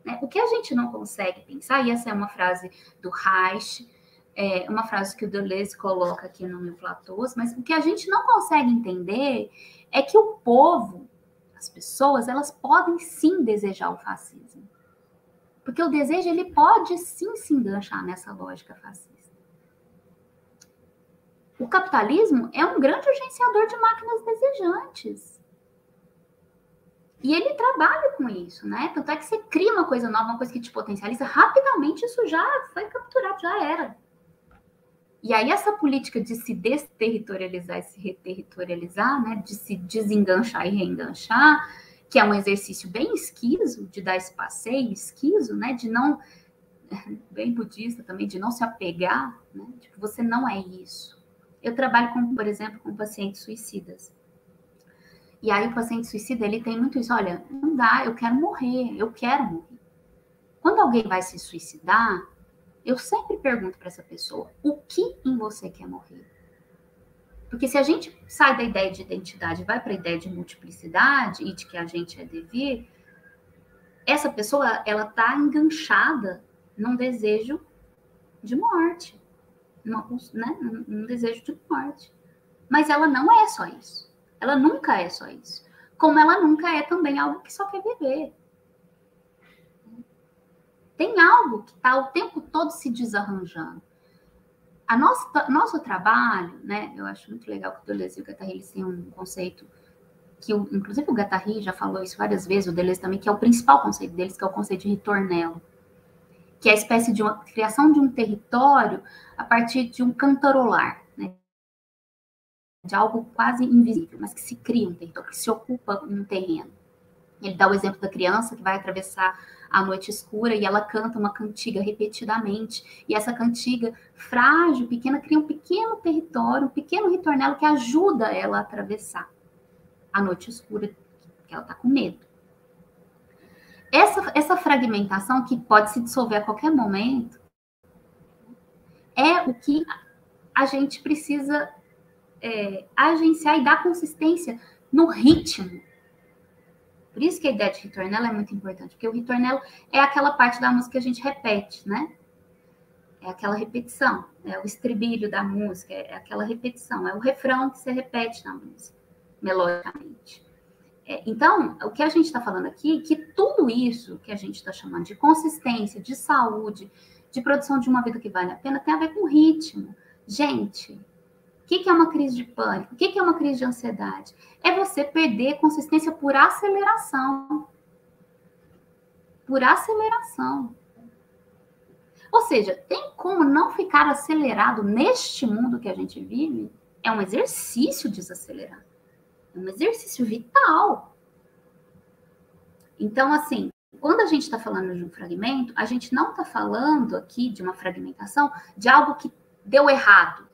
Né? O que a gente não consegue pensar, e essa é uma frase do Reich, uma frase que o Deleuze coloca aqui no Mil Platôs, mas o que a gente não consegue entender é que o povo, as pessoas, elas podem sim desejar o fascismo. Porque o desejo, ele pode sim se enganchar nessa lógica fascista. O capitalismo é um grande agenciador de máquinas desejantes. E ele trabalha com isso, né? Tanto é que você cria uma coisa nova, uma coisa que te potencializa, rapidamente isso já foi capturado, já era. E aí essa política de se desterritorializar e se reterritorializar, né? De se desenganchar e reenganchar, que é um exercício bem esquizo, de dar esse passeio esquizo, né? De não, bem budista também, de não se apegar, né? Tipo, você não é isso. Eu trabalho, por exemplo, com pacientes suicidas. E aí o paciente suicida, ele tem muito isso, olha, não dá, eu quero morrer. Quando alguém vai se suicidar, eu sempre pergunto para essa pessoa, o que em você quer morrer? Porque se a gente sai da ideia de identidade e vai para a ideia de multiplicidade e de que a gente é devir, essa pessoa, ela está enganchada num desejo de morte, num desejo de morte. Mas ela não é só isso. Ela nunca é só isso. Como ela nunca é também algo que só quer viver. Tem algo que está o tempo todo se desarranjando. Nosso trabalho, né? Eu acho muito legal que o Deleuze e o Guattari eles têm um conceito que, inclusive, o Guattari já falou isso várias vezes, o Deleuze também, que é o principal conceito deles, que é o conceito de ritornello, que é a espécie de uma criação de um território a partir de um cantarolar, né? De algo quase invisível, mas que se cria um território, que se ocupa um terreno. Ele dá o exemplo da criança que vai atravessar a noite escura e ela canta uma cantiga repetidamente. E essa cantiga frágil, pequena, cria um pequeno território, um pequeno ritornelo que ajuda ela a atravessar a noite escura, que ela está com medo. Essa fragmentação, que pode se dissolver a qualquer momento, é o que a gente precisa agenciar e dar consistência no ritmo. Por isso que a ideia de ritornelo é muito importante, porque o ritornelo é aquela parte da música que a gente repete, né? É aquela repetição, é o estribilho da música, é aquela repetição, é o refrão que você repete na música, melodicamente. Então, o que a gente está falando aqui, que tudo isso que a gente está chamando de consistência, de saúde, de produção de uma vida que vale a pena, tem a ver com ritmo. Gente, o que é uma crise de pânico? O que é uma crise de ansiedade? É você perder consistência por aceleração. Por aceleração. Ou seja, tem como não ficar acelerado neste mundo que a gente vive? É um exercício desacelerar. É um exercício vital. Então, assim, quando a gente está falando de um fragmento, a gente não está falando aqui de uma fragmentação de algo que deu errado,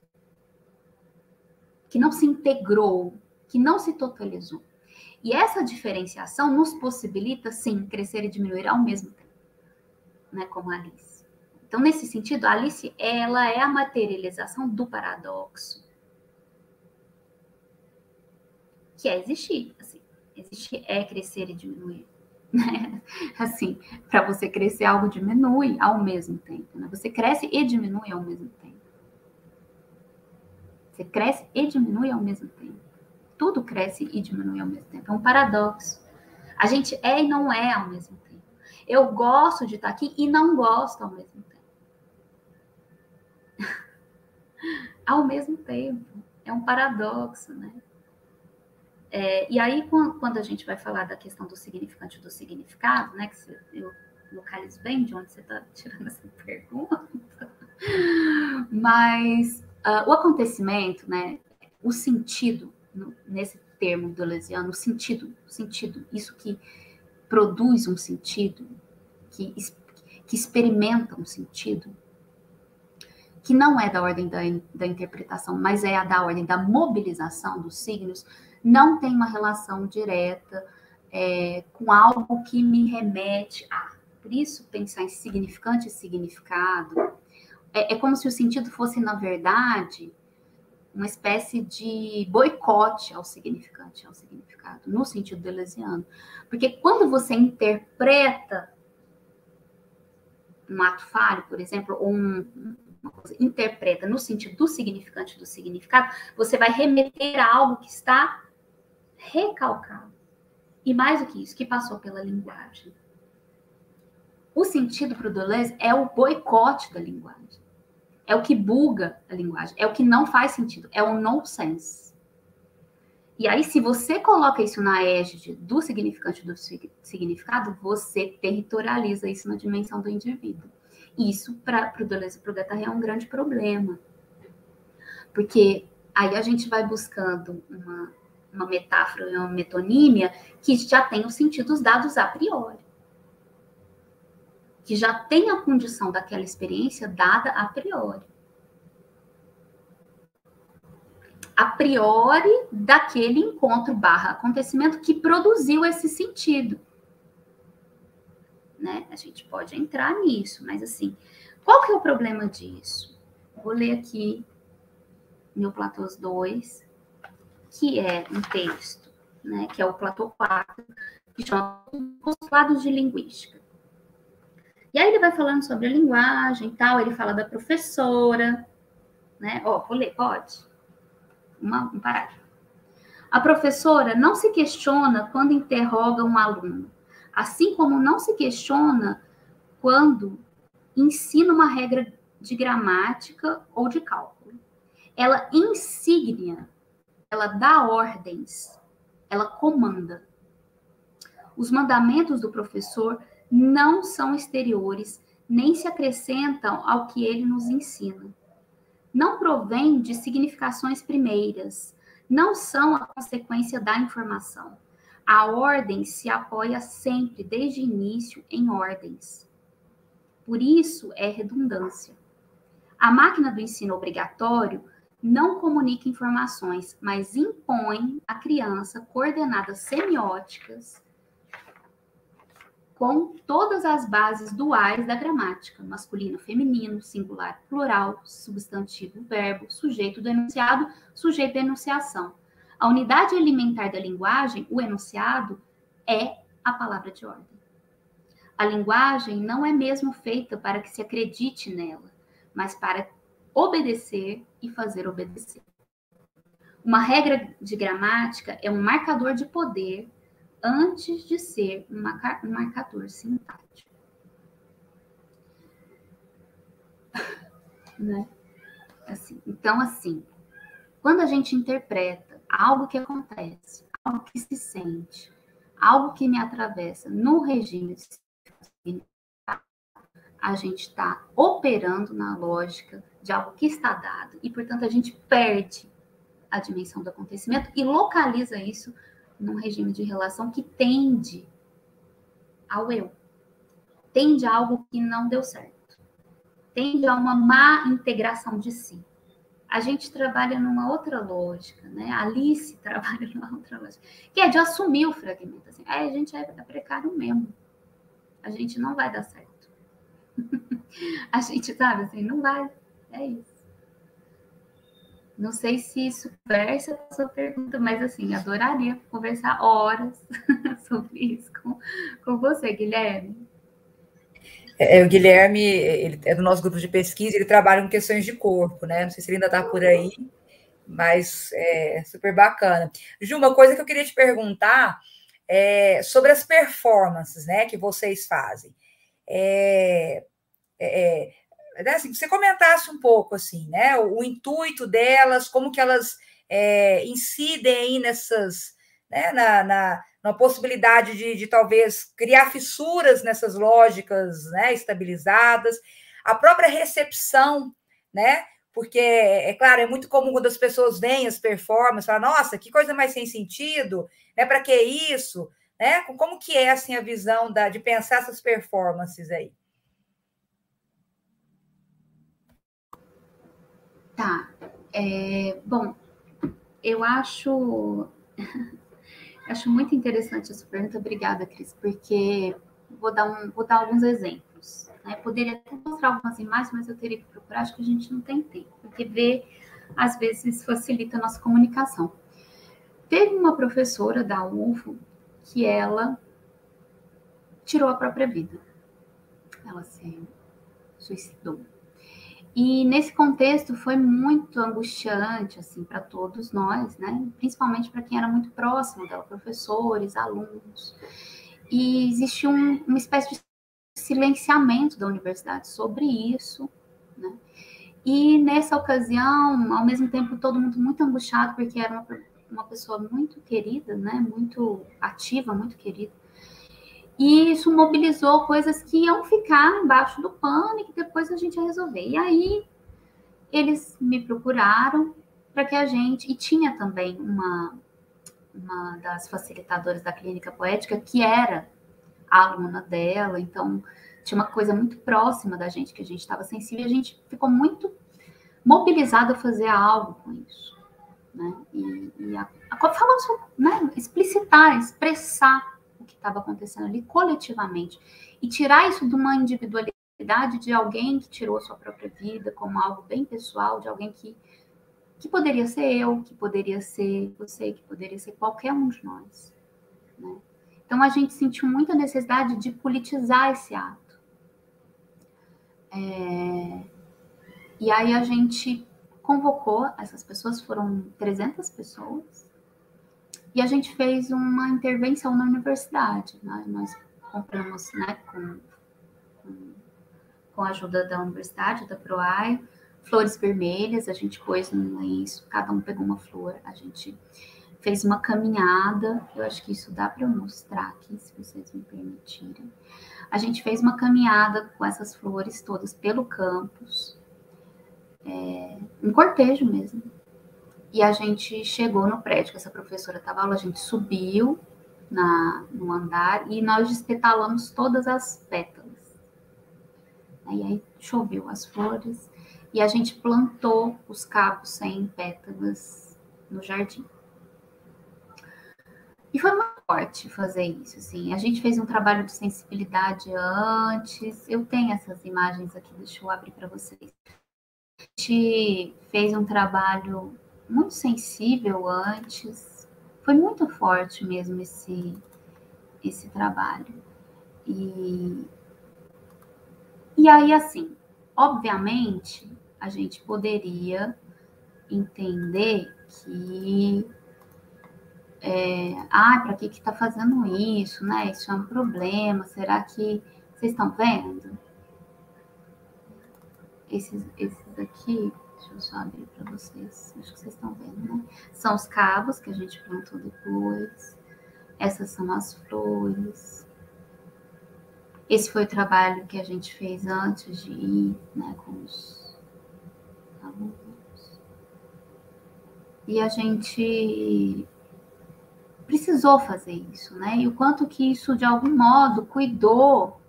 que não se integrou, que não se totalizou. E essa diferenciação nos possibilita, sim, crescer e diminuir ao mesmo tempo, né, como a Alice. Então, nesse sentido, a Alice, ela é a materialização do paradoxo, que é existir, assim, existir é crescer e diminuir, né? Assim, para você crescer, algo diminui ao mesmo tempo, né? Você cresce e diminui ao mesmo tempo. Você cresce e diminui ao mesmo tempo. Tudo cresce e diminui ao mesmo tempo. É um paradoxo. A gente é e não é ao mesmo tempo. Eu gosto de estar aqui e não gosto ao mesmo tempo. Ao mesmo tempo. É um paradoxo, né? E aí, quando a gente vai falar da questão do significante e do significado, né? Que eu localizo bem de onde você está tirando essa pergunta. Mas o acontecimento, né? O sentido, nesse termo deleuziano, o sentido, isso que produz um sentido, que experimenta um sentido, que não é da ordem da interpretação, mas é a da ordem da mobilização dos signos, não tem uma relação direta com algo que me remete a. Por isso, pensar em significante e significado é como se o sentido fosse, na verdade, uma espécie de boicote ao significante, ao significado, no sentido deleuziano. Porque quando você interpreta um ato falho, por exemplo, ou uma coisa, interpreta no sentido do significante e do significado, você vai remeter a algo que está recalcado. E mais do que isso, que passou pela linguagem. O sentido para o Deleuze é o boicote da linguagem. É o que buga a linguagem, é o que não faz sentido, é o nonsense. E aí, se você coloca isso na égide do significante do significado, você territorializa isso na dimensão do indivíduo. E isso, para o Deleuze e para o Guattari, é um grande problema. Porque aí a gente vai buscando uma metáfora e uma metonímia que já tem os sentidos dados a priori. Que já tem a condição daquela experiência dada a priori. A priori daquele encontro / acontecimento que produziu esse sentido. Né? A gente pode entrar nisso, mas assim, qual que é o problema disso? Vou ler aqui meu Platôs 2, que é um texto, né, que é o Platô 4, que chama Postulados de Linguística. E aí ele vai falando sobre a linguagem e tal, ele fala da professora, né? Ó, vou ler, pode? Um parágrafo. A professora não se questiona quando interroga um aluno, assim como não se questiona quando ensina uma regra de gramática ou de cálculo. Ela insígnia, ela dá ordens, ela comanda. Os mandamentos do professor não são exteriores, nem se acrescentam ao que ele nos ensina. Não provém de significações primeiras, não são a consequência da informação. A ordem se apoia sempre, desde o início, em ordens. Por isso é redundância. A máquina do ensino obrigatório não comunica informações, mas impõe à criança coordenadas semióticas com todas as bases duais da gramática, masculino, feminino, singular, plural, substantivo, verbo, sujeito do enunciado, sujeito da enunciação. A unidade alimentar da linguagem, o enunciado, é a palavra de ordem. A linguagem não é mesmo feita para que se acredite nela, mas para obedecer e fazer obedecer. Uma regra de gramática é um marcador de poder antes de ser um marcador sintático. Né? Então, quando a gente interpreta algo que acontece, algo que se sente, algo que me atravessa no regime de significado, a gente está operando na lógica de algo que está dado e, portanto, a gente perde a dimensão do acontecimento e localiza isso num regime de relação que tende ao eu, tende a algo que não deu certo, tende a uma má integração de si. A gente trabalha numa outra lógica, né? A Alice trabalha numa outra lógica, que é de assumir o fragmento. Assim, a gente é precário mesmo, a gente não vai dar certo. A gente, sabe, assim, não vai, é isso. Não sei se isso conversa com a sua pergunta, mas, assim, adoraria conversar horas sobre isso com você, Guilherme. O Guilherme, ele é do nosso grupo de pesquisa, ele trabalha com questões de corpo, né? Não sei se ele ainda está por aí, mas é super bacana. Ju, uma coisa que eu queria te perguntar é sobre as performances, né, que vocês fazem. Assim, que você comentasse um pouco, assim, né, o intuito delas, como que elas incidem aí nessas, né, na possibilidade de talvez criar fissuras nessas lógicas, né, estabilizadas, a própria recepção, né, porque, é claro, é muito comum quando as pessoas veem as performances, falam, nossa, que coisa mais sem sentido, né, para que isso, né, como que é, assim, a visão de pensar essas performances aí? Tá. Bom, eu acho muito interessante essa pergunta. Obrigada, Cris, porque vou dar alguns exemplos. Né? Poderia até mostrar algumas imagens, mas eu teria que procurar, acho que a gente não tem tempo, porque ver, às vezes, facilita a nossa comunicação. Teve uma professora da UFO que ela tirou a própria vida. Ela se suicidou. E nesse contexto foi muito angustiante, assim, para todos nós, né? Principalmente para quem era muito próximo dela, professores, alunos. E existiu uma espécie de silenciamento da universidade sobre isso, né? E nessa ocasião, ao mesmo tempo, todo mundo muito angustiado, porque era uma pessoa muito querida, né? Muito ativa, muito querida. E isso mobilizou coisas que iam ficar embaixo do pano e que depois a gente ia resolver. E aí eles me procuraram para que a gente... E tinha também uma das facilitadoras da Clínica Poética que era a aluna dela, então tinha uma coisa muito próxima da gente, que a gente estava sensível, e a gente ficou muito mobilizado a fazer algo com isso. Né? Falar sobre, né? Explicitar, expressar o que estava acontecendo ali coletivamente e tirar isso de uma individualidade de alguém que tirou sua própria vida como algo bem pessoal, de alguém que poderia ser eu, que poderia ser você, que poderia ser qualquer um de nós. Né? Então a gente sentiu muita necessidade de politizar esse ato, E aí a gente convocou essas pessoas, foram 300 pessoas, e a gente fez uma intervenção na universidade. Nós compramos, né, com a ajuda da universidade, da PROAI, flores vermelhas, a gente pôs no lenço, cada um pegou uma flor, a gente fez uma caminhada, eu acho que isso dá para eu mostrar aqui, se vocês me permitirem. A gente fez uma caminhada com essas flores todas pelo campus, um cortejo mesmo. E a gente chegou no prédio que essa professora estava lá, a gente subiu no andar e nós despetalamos todas as pétalas. E aí choveu as flores e a gente plantou os cabos sem pétalas no jardim. E foi muito forte fazer isso, assim. A gente fez um trabalho de sensibilidade antes. Eu tenho essas imagens aqui, deixa eu abrir para vocês. A gente fez um trabalho muito sensível antes. Foi muito forte mesmo esse trabalho. E aí, assim, obviamente, a gente poderia entender que para que está fazendo isso, né? Isso é um problema. Será que vocês estão vendo? Esses aqui, deixa eu só abrir para vocês. Acho que vocês estão vendo, né? São os cabos que a gente plantou depois. Essas são as flores. Esse foi o trabalho que a gente fez antes de ir, né, com os alunos. E a gente precisou fazer isso, né? E o quanto que isso, de algum modo, cuidou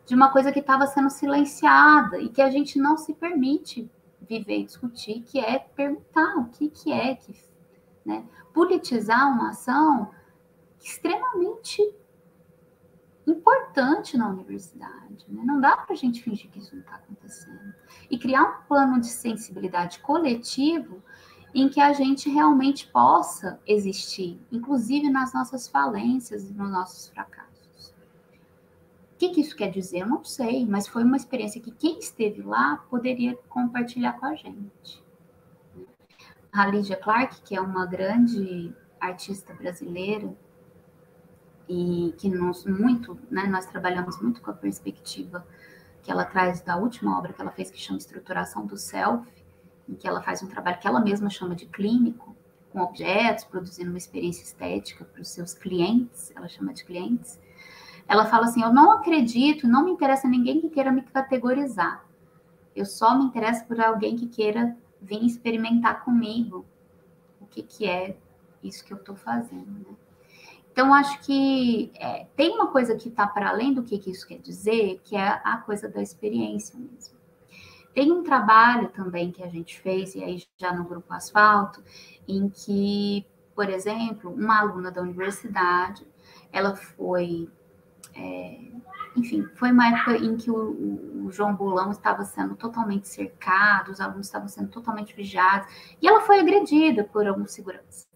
de uma coisa que estava sendo silenciada e que a gente não se permite viver e discutir, que é perguntar o que é, né? Politizar uma ação extremamente importante na universidade, né? Não dá para a gente fingir que isso não está acontecendo. E criar um plano de sensibilidade coletivo em que a gente realmente possa existir, inclusive nas nossas falências e nos nossos fracassos. O que isso quer dizer? Eu não sei, mas foi uma experiência que quem esteve lá poderia compartilhar com a gente. A Lydia Clark, que é uma grande artista brasileira, e que nós trabalhamos muito com a perspectiva que ela traz da última obra que ela fez, que chama Estruturação do Self, em que ela faz um trabalho que ela mesma chama de clínico, com objetos, produzindo uma experiência estética para os seus clientes, ela chama de clientes. Ela fala assim, eu não acredito, não me interessa ninguém que queira me categorizar. Eu só me interesso por alguém que queira vir experimentar comigo o que é isso que eu estou fazendo, né? Então, acho que tem uma coisa que está para além do que isso quer dizer, que é a coisa da experiência mesmo. Tem um trabalho também que a gente fez, e aí já no Grupo Asfalto, em que, por exemplo, uma aluna da universidade, ela foi... foi uma época em que o João Bolão estava sendo totalmente cercado, os alunos estavam sendo totalmente vigiados, e ela foi agredida por algum segurança.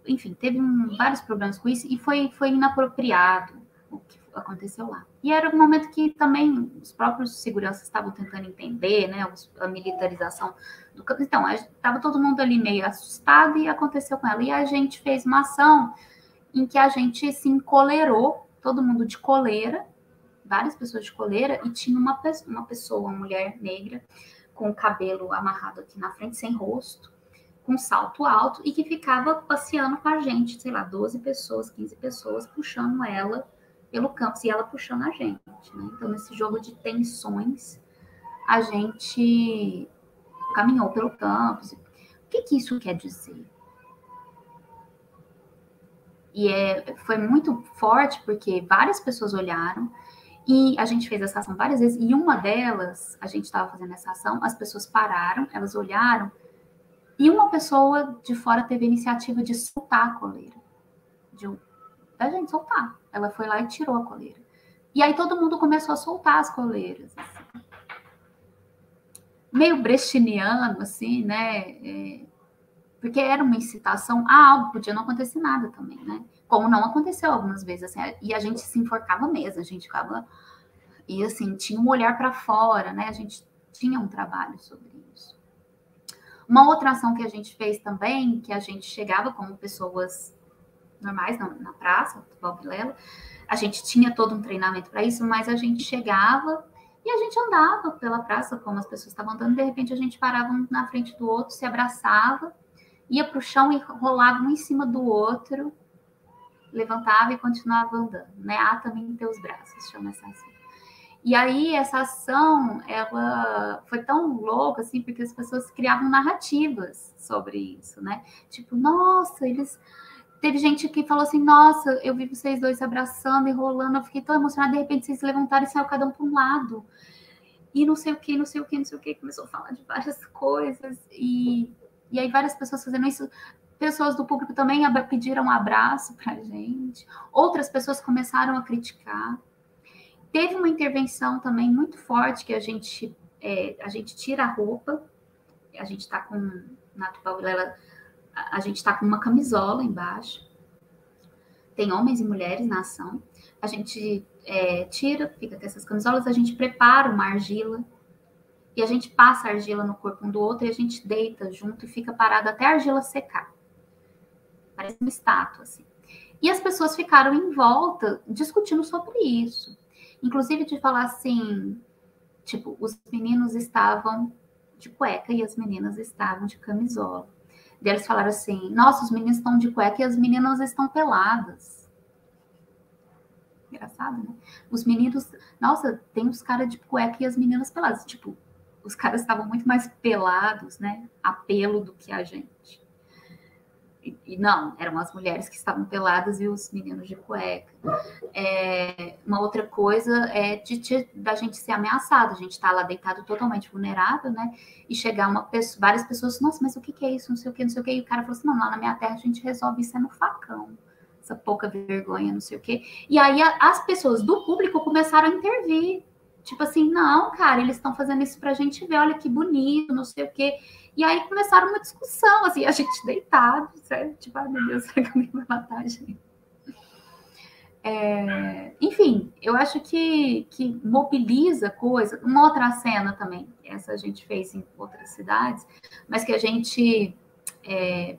Enfim, teve vários problemas com isso, e foi inapropriado o que aconteceu lá. E era um momento que também os próprios seguranças estavam tentando entender, né, a militarização do campo. Então, estava todo mundo ali meio assustado e aconteceu com ela. E a gente fez uma ação em que a gente se encolerou, todo mundo de coleira, várias pessoas de coleira, e tinha uma pessoa, uma mulher negra, com o cabelo amarrado aqui na frente, sem rosto, com salto alto, e que ficava passeando com a gente, sei lá, 12 pessoas, 15 pessoas, puxando ela pelo campus, e ela puxando a gente, né? Então, nesse jogo de tensões, a gente caminhou pelo campus. O que isso quer dizer? E foi muito forte, porque várias pessoas olharam, e a gente fez essa ação várias vezes, e uma delas, a gente estava fazendo essa ação, as pessoas pararam, elas olharam, e uma pessoa de fora teve a iniciativa de soltar a coleira. Da gente soltar. Ela foi lá e tirou a coleira. E aí todo mundo começou a soltar as coleiras. Assim. Meio brechtianiano, assim, né? Porque era uma incitação a algo, podia não acontecer nada também, né? Como não aconteceu algumas vezes, assim, e a gente se enforcava mesmo, a gente ficava E, assim, tinha um olhar para fora, né? A gente tinha um trabalho sobre isso. Uma outra ação que a gente fez também, que a gente chegava como pessoas normais na praça, Tupão Vilela, a gente tinha todo um treinamento para isso, mas a gente chegava e a gente andava pela praça, como as pessoas estavam andando, de repente a gente parava um na frente do outro, se abraçava, ia para o chão e rolava um em cima do outro, levantava e continuava andando, né? Ata-me em teus braços, chama essa ação. E aí, essa ação, ela foi tão louca, assim, porque as pessoas criavam narrativas sobre isso, né? Tipo, nossa, eles... Teve gente que falou assim, nossa, eu vi vocês dois se abraçando e rolando, eu fiquei tão emocionada, de repente vocês se levantaram e saiu cada um para um lado. E não sei o que, não sei o que, não sei o que, começou a falar de várias coisas. E aí várias pessoas fazendo isso, pessoas do público também pediram um abraço pra gente. Outras pessoas começaram a criticar. Teve uma intervenção também muito forte que a gente tira a roupa, a gente está com, na Tupão Vilela, a gente está com uma camisola embaixo, tem homens e mulheres na ação, a gente tira, fica com essas camisolas, a gente prepara uma argila, e a gente passa a argila no corpo um do outro, e a gente deita junto e fica parado até a argila secar. Parece uma estátua, assim. E as pessoas ficaram em volta discutindo sobre isso. Inclusive de falar assim, tipo, os meninos estavam de cueca e as meninas estavam de camisola. Daí eles falaram assim, nossa, os meninos estão de cueca e as meninas estão peladas. Engraçado, né? Os meninos, nossa, tem os caras de cueca e as meninas peladas. Tipo, os caras estavam muito mais pelados, né? A pelo do que a gente. E não, eram as mulheres que estavam peladas e os meninos de cueca. Uma outra coisa é da gente ser ameaçado, a gente está lá deitado totalmente vulnerável, né? E chegar várias pessoas, nossa, mas o que é isso? Não sei o que, não sei o que. E o cara falou assim, não, lá na minha terra a gente resolve isso no facão. Essa pouca vergonha, não sei o que. E aí as pessoas do público começaram a intervir. Tipo assim, não, cara, eles estão fazendo isso pra gente ver, olha que bonito, não sei o quê. E aí começaram uma discussão, assim, a gente deitado, certo? Tipo, ai meu Deus, será que alguém vai matar a gente? Enfim, eu acho que mobiliza coisa. Uma outra cena também, essa a gente fez em outras cidades, mas que a gente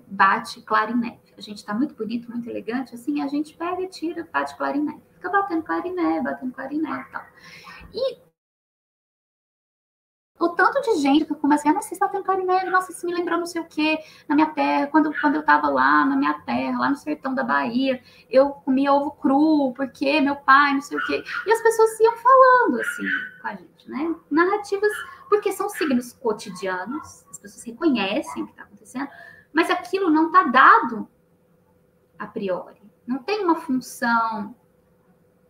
bate clarinete. A gente tá muito bonito, muito elegante, assim, a gente pega e tira, bate clarinete. Fica batendo clarinete e tal. E o tanto de gente que começa a nossa, você está tendo clarinete, nossa, isso me lembrou não sei o quê, na minha terra, quando eu estava lá na minha terra, lá no sertão da Bahia, eu comia ovo cru, porque meu pai, não sei o quê. E as pessoas iam falando assim com a gente, né? Narrativas, porque são signos cotidianos, as pessoas reconhecem o que está acontecendo, mas aquilo não está dado a priori. Não tem uma função...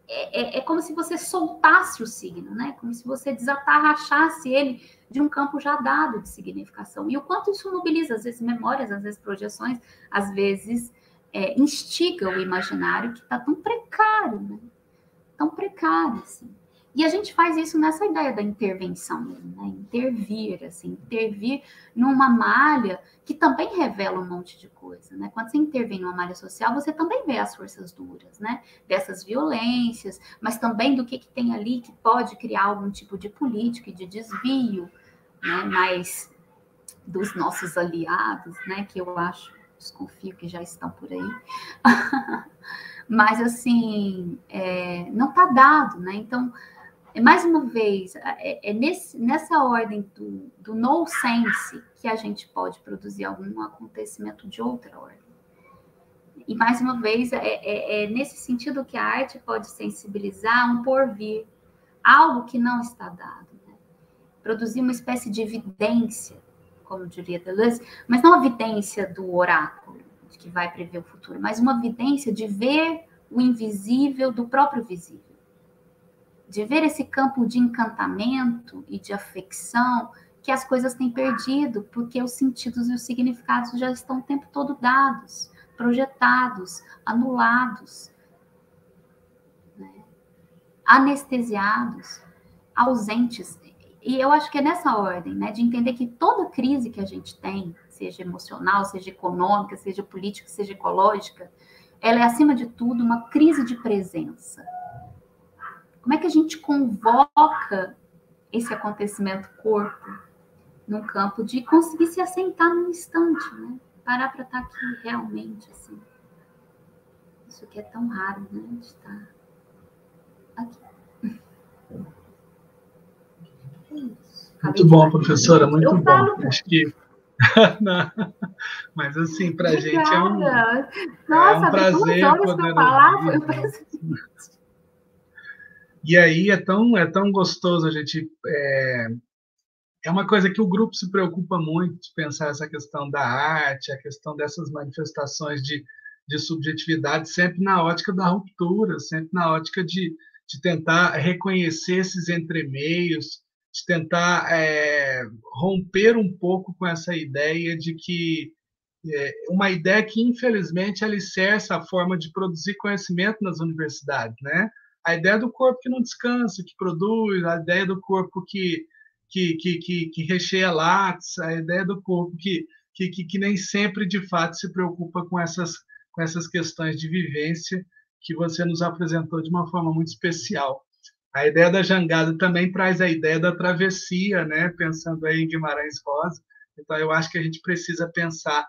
É como se você soltasse o signo, né? Como se você desatarrachasse ele de um campo já dado de significação. E o quanto isso mobiliza, às vezes, memórias, às vezes, projeções, às vezes, instiga o imaginário que está tão precário, né? Tão precário, assim. E a gente faz isso nessa ideia da intervenção, né? Intervir, assim, intervir numa malha que também revela um monte de coisa, né? Quando você intervém numa malha social, você também vê as forças duras, né? Dessas violências, mas também do que tem ali que pode criar algum tipo de política e de desvio, né? Mas dos nossos aliados, né? Que eu acho, desconfio que já estão por aí. Mas, assim, não está dado, né? Então, mais uma vez, nessa ordem do no-sense que a gente pode produzir algum acontecimento de outra ordem. E, mais uma vez, nesse sentido que a arte pode sensibilizar um porvir, algo que não está dado. Né? Produzir uma espécie de evidência, como diria Deleuze, mas não a evidência do oráculo, de que vai prever o futuro, mas uma evidência de ver o invisível do próprio visível. De ver esse campo de encantamento e de afecção que as coisas têm perdido, porque os sentidos e os significados já estão o tempo todo dados, projetados, anulados, né? Anestesiados, ausentes. E eu acho que é nessa ordem, né, de entender que toda crise que a gente tem, seja emocional, seja econômica, seja política, seja ecológica, ela é, acima de tudo, uma crise de presença. como é que a gente convoca esse acontecimento corpo num campo de conseguir se assentar num instante, né? Parar para estar aqui realmente, assim. Isso aqui é tão raro, né? De estar aqui. Muito bom, professora, muito bom. Falo... Acho que... Não, mas assim, para a gente é um prazer poder ouvir. E aí é tão gostoso a gente... É uma coisa que o grupo se preocupa muito de pensar essa questão da arte, a questão dessas manifestações de subjetividade, sempre na ótica da ruptura, sempre na ótica de tentar reconhecer esses entremeios, de tentar romper um pouco com essa ideia de que uma ideia que, infelizmente, alicerça a forma de produzir conhecimento nas universidades, né? A ideia do corpo que não descansa, que produz, a ideia do corpo que recheia látis, a ideia do corpo que nem sempre, de fato, se preocupa com essas questões de vivência que você nos apresentou de uma forma muito especial. A ideia da jangada também traz a ideia da travessia, né? Pensando aí em Guimarães Rosa. Então, eu acho que a gente precisa pensar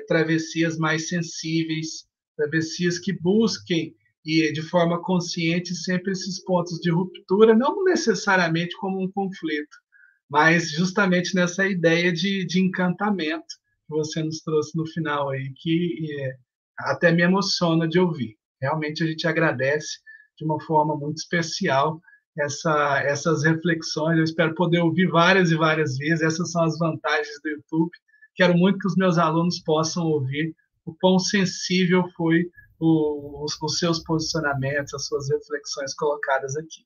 travessias mais sensíveis, travessias que busquem, e de forma consciente, sempre esses pontos de ruptura, não necessariamente como um conflito, mas justamente nessa ideia de encantamento que você nos trouxe no final aí, que até me emociona de ouvir. Realmente a gente agradece de uma forma muito especial essas reflexões. Eu espero poder ouvir várias e várias vezes. Essas são as vantagens do YouTube. Quero muito que os meus alunos possam ouvir o quão sensível foi os seus posicionamentos, as suas reflexões colocadas aqui.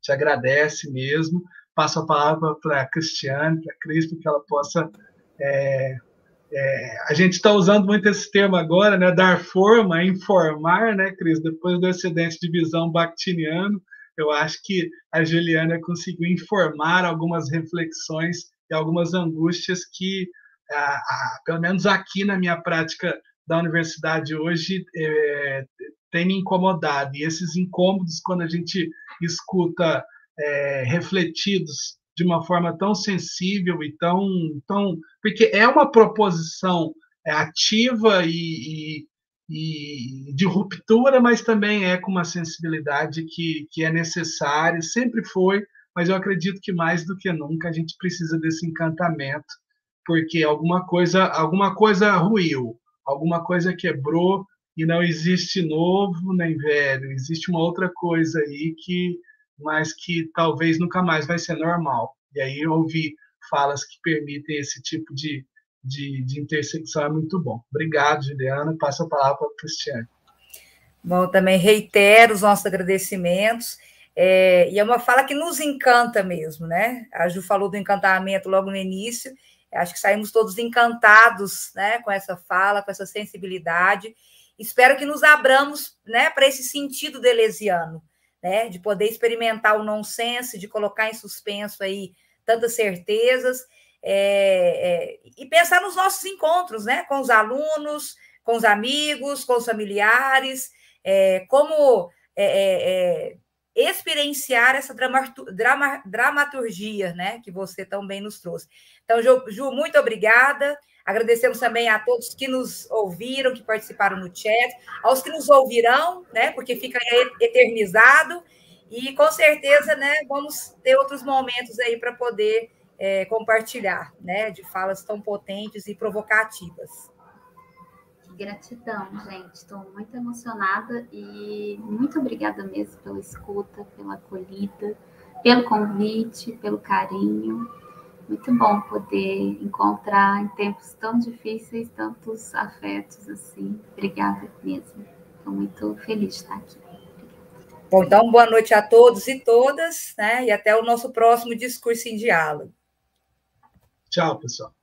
Te agradece mesmo. Passo a palavra para a Cristiane, para a Cris, para que ela possa... a gente está usando muito esse termo agora, né? Dar forma, informar, né, Cris? Depois do acidente de visão bakhtiniano, eu acho que a Juliana conseguiu informar algumas reflexões e algumas angústias que, pelo menos aqui na minha prática da universidade hoje, tem me incomodado. E esses incômodos, quando a gente escuta refletidos de uma forma tão sensível e tão porque é uma proposição ativa e de ruptura, mas também com uma sensibilidade que é necessária, sempre foi, mas eu acredito que mais do que nunca a gente precisa desse encantamento, porque alguma coisa ruiu, alguma coisa quebrou, e não existe novo nem velho, existe uma outra coisa aí mas que talvez nunca mais vai ser normal. E aí ouvir falas que permitem esse tipo de intersecção é muito bom. Obrigado, Juliana. Passo a palavra para a Cristiane. Bom, também reitero os nossos agradecimentos. E é uma fala que nos encanta mesmo, né? A Ju falou do encantamento logo no início. Acho que saímos todos encantados, né, com essa fala, com essa sensibilidade. Espero que nos abramos, né, para esse sentido deleuziano, né, de poder experimentar o nonsense, de colocar em suspenso aí tantas certezas, e pensar nos nossos encontros, né, com os alunos, com os amigos, com os familiares, como experienciar essa dramaturgia, né, que você tão bem nos trouxe. Então, Ju, muito obrigada. Agradecemos também a todos que nos ouviram, que participaram no chat, aos que nos ouvirão, né, porque fica eternizado, e com certeza, né, vamos ter outros momentos aí para poder compartilhar, né, de falas tão potentes e provocativas. Gratidão, gente. Estou muito emocionada e muito obrigada mesmo pela escuta, pela acolhida, pelo convite, pelo carinho. Muito bom poder encontrar em tempos tão difíceis tantos afetos assim. Obrigada mesmo. Estou muito feliz de estar aqui. Bom, então, boa noite a todos e todas, né? E até o nosso próximo Discurso em Diálogo. Tchau, pessoal.